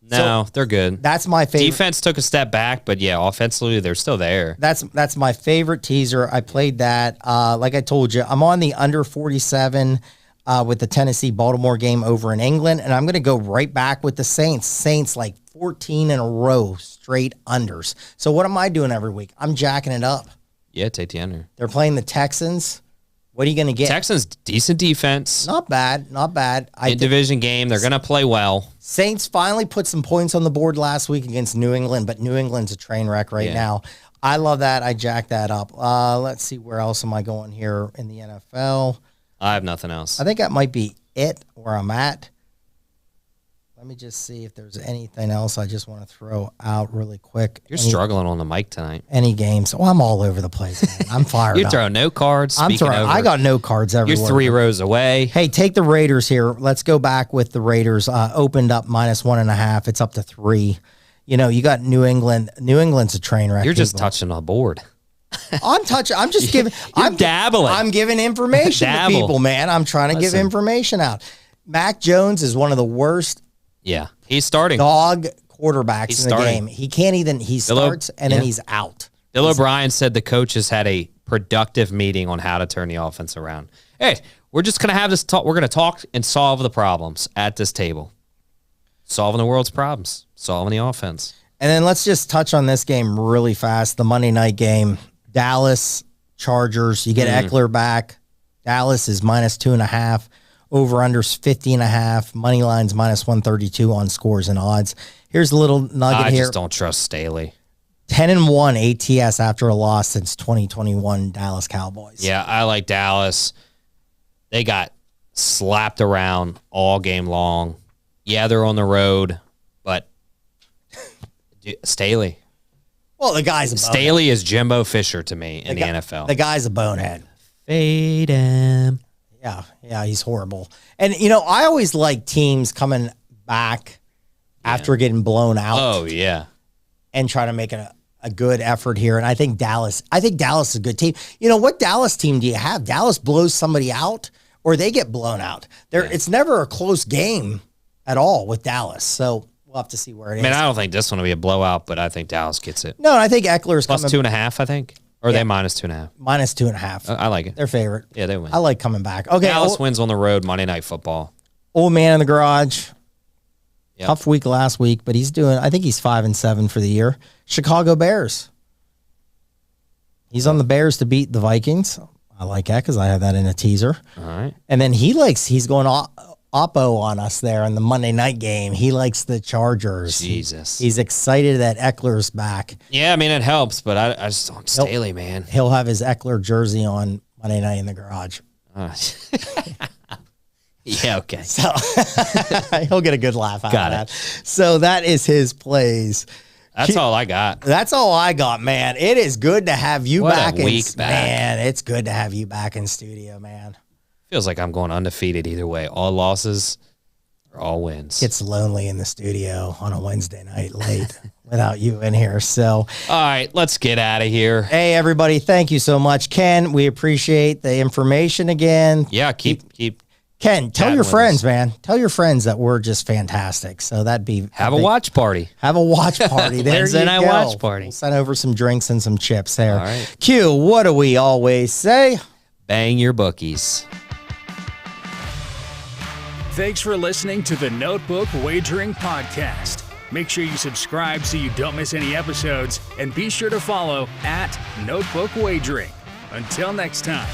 No, they're good. That's my favorite. Defense took a step back, but yeah, offensively, they're still there. That's my favorite teaser. I played that. Like I told you, I'm on the under 47 with the Tennessee-Baltimore game over in England, and I'm going to go right back with the Saints. Saints like 14 in a row, straight unders. So what am I doing every week? I'm jacking it up. Yeah, take the under. They're playing the Texans. What are you going to get? Texans, decent defense. Not bad, not bad. Division game, they're going to play well. Saints finally put some points on the board last week against New England, but New England's a train wreck right now. I love that. I jacked that up. Let's see, where else am I going here in the NFL? I have nothing else. I think that might be it where I'm at. Let me just see if there's anything else I just want to throw out really quick. You're struggling on the mic tonight. Any games? Oh, I'm all over the place, man. I'm fired You're up. throwing no cards. I got no cards everywhere. You're 3 rows away. Hey, take the Raiders here. Let's go back with the Raiders. Opened up -1.5. It's up to 3. You know, you got New England. New England's a train wreck. You're just touching the board. I'm just giving. I'm dabbling. I'm giving information to people, man. I'm trying to give information out. Mac Jones is one of the worst. Yeah, he's starting. Dog quarterbacks in the game. He can't even. He starts and then he's out. Bill O'Brien said the coaches had a productive meeting on how to turn the offense around. Hey, we're just gonna have this talk. We're gonna talk and solve the problems at this table. Solving the world's problems. Solving the offense. And then let's just touch on this game really fast. The Monday night game. Dallas Chargers. You get Eckler back. Dallas is -2.5. Over-under's 50.5. Money line's -132 on scores and odds. Here's a little nugget here. I just don't trust Staley. 10-1 ATS after a loss since 2021 Dallas Cowboys. Yeah, I like Dallas. They got slapped around all game long. Yeah, they're on the road, but Staley. Well, the guy's a bonehead. Staley is Jimbo Fisher to me in the NFL. The guy's a bonehead. Fade him. Yeah, he's horrible. And, you know, I always like teams coming back after getting blown out. Oh, yeah. And try to make a good effort here. And I think Dallas is a good team. You know, what Dallas team do you have? Dallas blows somebody out or they get blown out. It's never a close game at all with Dallas. So we'll have to see where it is. I mean, I don't think this one will be a blowout, but I think Dallas gets it. No, I think Eckler's plus 2.5, I think. Or are they -2.5? -2.5. I like it. Their favorite. Yeah, they win. I like coming back. Okay. Dallas wins on the road Monday Night Football. Old man in the garage. Yep. Tough week last week, but I think he's 5-7 for the year. Chicago Bears. He's on the Bears to beat the Vikings. I like that because I have that in a teaser. All right. And then he's going Oppo on us there in the Monday night game. He likes the Chargers. Jesus. He's excited that Eckler's back. Yeah, I mean, it helps, but I just don't Staley, man. He'll have his Eckler jersey on Monday night in the garage. Yeah, okay. So he'll get a good laugh out of that. So that is his plays. That's all I got. That's all I got, man. It is good to have you back. Man, it's good to have you back in studio, man. Feels like I'm going undefeated either way. All losses or all wins. It's lonely in the studio on a Wednesday night late without you in here. So, all right, let's get out of here. Hey, everybody. Thank you so much, Ken. We appreciate the information again. Yeah, keep Ken, tell your friends, man. Tell your friends that we're just fantastic. So that'd be have a watch party. Have a watch party. There Wednesday night watch party. We'll send over some drinks and some chips there. All right. Q, what do we always say? Bang your bookies. Thanks for listening to the Notebook Wagering Podcast. Make sure you subscribe so you don't miss any episodes, and be sure to follow @Notebook Wagering. Until next time.